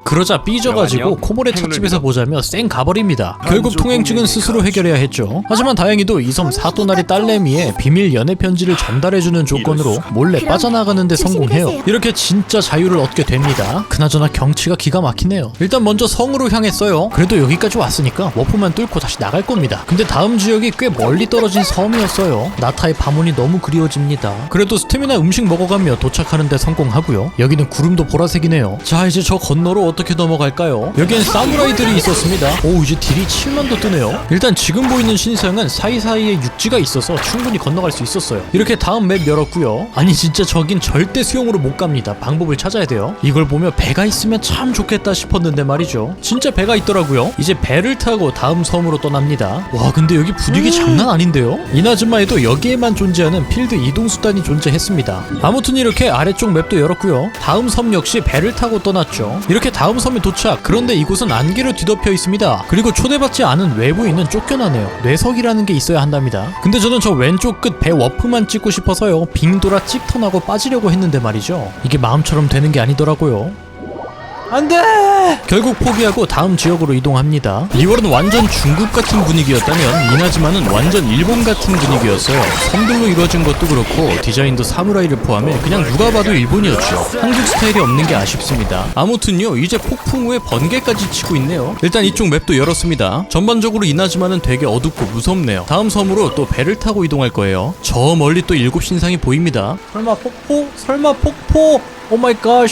그러자 삐져가지고 코모레 찻집에서 보자며 쌩 가버립니다. 결국 통행증은 스스로 해결해야 했죠. 하지만 다행히도 이 섬 사또나리 딸내미의 비밀 연애 편지를 전달해주는 조건으로 몰래 빠져나가는데 성공해요. 이렇게 진짜 자유를 얻게 됩니다. 그나저나 경치가 기가 막히네요. 일단 먼저 성으로 향했어요. 그래도 여기까지 왔으니까 워프만 뚫고 다시 나갈 겁니다. 근데 다음 지역이 꽤 멀리 떨어진 섬이었어요. 나타의 밤문이 너무 그리워집니다. 그래도 스태미나 음식 먹어가며 도착하는데 성공하고요. 여기는 구름도 보라색이네요. 자 이제 저 건너로 어떻게 넘어갈까요? 여기엔 사무라이들이 있었습니다. 오, 이제 딜이 7만도 뜨네요. 일단 지금 보이는 신상은 사이사이에 육지가 있어서 충분히 건너갈 수 있었어요. 이렇게 다음 맵 열었고요. 아니 진짜 저긴 절대 수영으로 못 갑니다. 방법을 찾아야 돼요. 이걸 보며 배가 있으면 참 좋겠다 싶었는데 말이죠. 진짜 배가 있더라고요. 이제 배를 타고 다음 섬으로 떠납니다. 와, 근데 여기 분위기 장난 아닌데요? 이나즈마에도 여기에만 존재하는 필드 이동 수단이 존재했습니다. 아무튼 이렇게 아래쪽 맵도 열었고요. 다음 섬 역시 배를 타고 떠났죠. 이렇게 다음 섬에 도착. 그런데 이곳은 안개로 뒤덮여 있습니다. 그리고 초대받지 않은 외부인은 쫓겨나네요. 뇌석이라는 게 있어야 한답니다. 근데 저는 저 왼쪽 끝 배 워프만 찍고 싶어서요. 빙 돌아 찍턴하고 빠지려고 했는데 말이죠. 이게 마음처럼 되는 게 아니더라고요. 안돼! 결국 포기하고 다음 지역으로 이동합니다. 2월은 완전 중국 같은 분위기였다면 이나즈마는 완전 일본 같은 분위기였어요. 섬들로 이루어진 것도 그렇고 디자인도 사무라이를 포함해 그냥 누가 봐도 일본이었죠. 한국 스타일이 없는 게 아쉽습니다. 아무튼요, 이제 폭풍 후에 번개까지 치고 있네요. 일단 이쪽 맵도 열었습니다. 전반적으로 이나즈마는 되게 어둡고 무섭네요. 다음 섬으로 또 배를 타고 이동할 거예요. 저 멀리 또 일곱 신상이 보입니다. 설마 폭포? 설마 폭포? 오 마이 갓.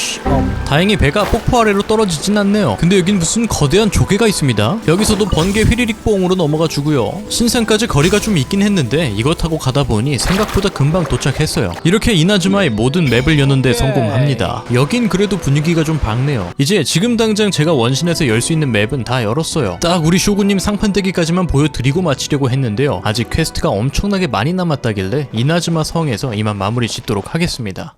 다행히 배가 폭포 아래로 떨어지진 않네요. 근데 여긴 무슨 거대한 조개가 있습니다. 여기서도 번개 휘리릭 뽕으로 넘어가 주고요. 신상까지 거리가 좀 있긴 했는데 이거 타고 가다 보니 생각보다 금방 도착했어요. 이렇게 이나즈마의 모든 맵을 여는데 성공합니다. 여긴 그래도 분위기가 좀 밝네요. 이제 지금 당장 제가 원신에서 열 수 있는 맵은 다 열었어요. 딱 우리 쇼구님 상판대기까지만 보여드리고 마치려고 했는데요. 아직 퀘스트가 엄청나게 많이 남았다길래 이나즈마 성에서 이만 마무리 짓도록 하겠습니다.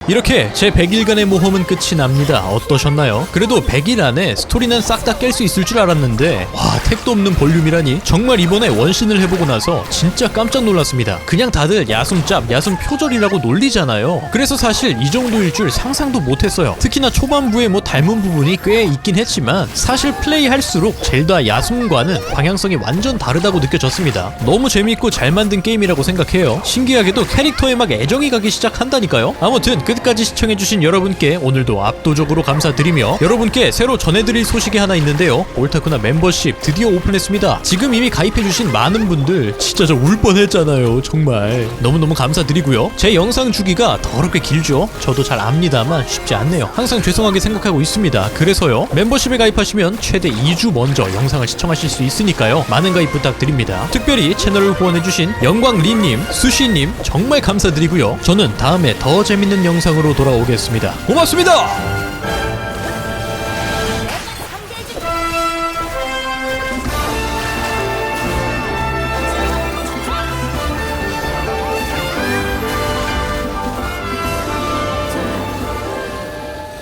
이렇게 제 100일간의 모험은 끝이 납니다. 어떠셨나요? 그래도 100일 안에 스토리는 싹 다 깰 수 있을 줄 알았는데 와, 택도 없는 볼륨이라니. 정말 이번에 원신을 해보고 나서 진짜 깜짝 놀랐습니다. 그냥 다들 야숨짭, 야숨 표절이라고 놀리잖아요. 그래서 사실 이 정도일 줄 상상도 못했어요. 특히나 초반부에 뭐 닮은 부분이 꽤 있긴 했지만 사실 플레이할수록 젤다 야숨과는 방향성이 완전 다르다고 느껴졌습니다. 너무 재미있고 잘 만든 게임이라고 생각해요. 신기하게도 캐릭터에 막 애정이 가기 시작한다니까요. 아무튼 끝까지 시청해주신 여러분께 오늘도 압도적으로 감사드리며 여러분께 새로 전해드릴 소식이 하나 있는데요. 옳다구나 멤버십 드디어 오픈했습니다. 지금 이미 가입해주신 많은 분들 진짜 저 울 뻔했잖아요. 정말 너무너무 감사드리고요. 제 영상 주기가 더럽게 길죠? 저도 잘 압니다만 쉽지 않네요. 항상 죄송하게 생각하고 있습니다. 그래서요, 멤버십에 가입하시면 최대 2주 먼저 영상을 시청하실 수 있으니까요. 많은 가입 부탁드립니다. 특별히 채널을 후원해주신 영광리님, 수시님 정말 감사드리고요. 저는 다음에 더 재밌는 영상으로 돌아오겠습니다. 고맙습니다.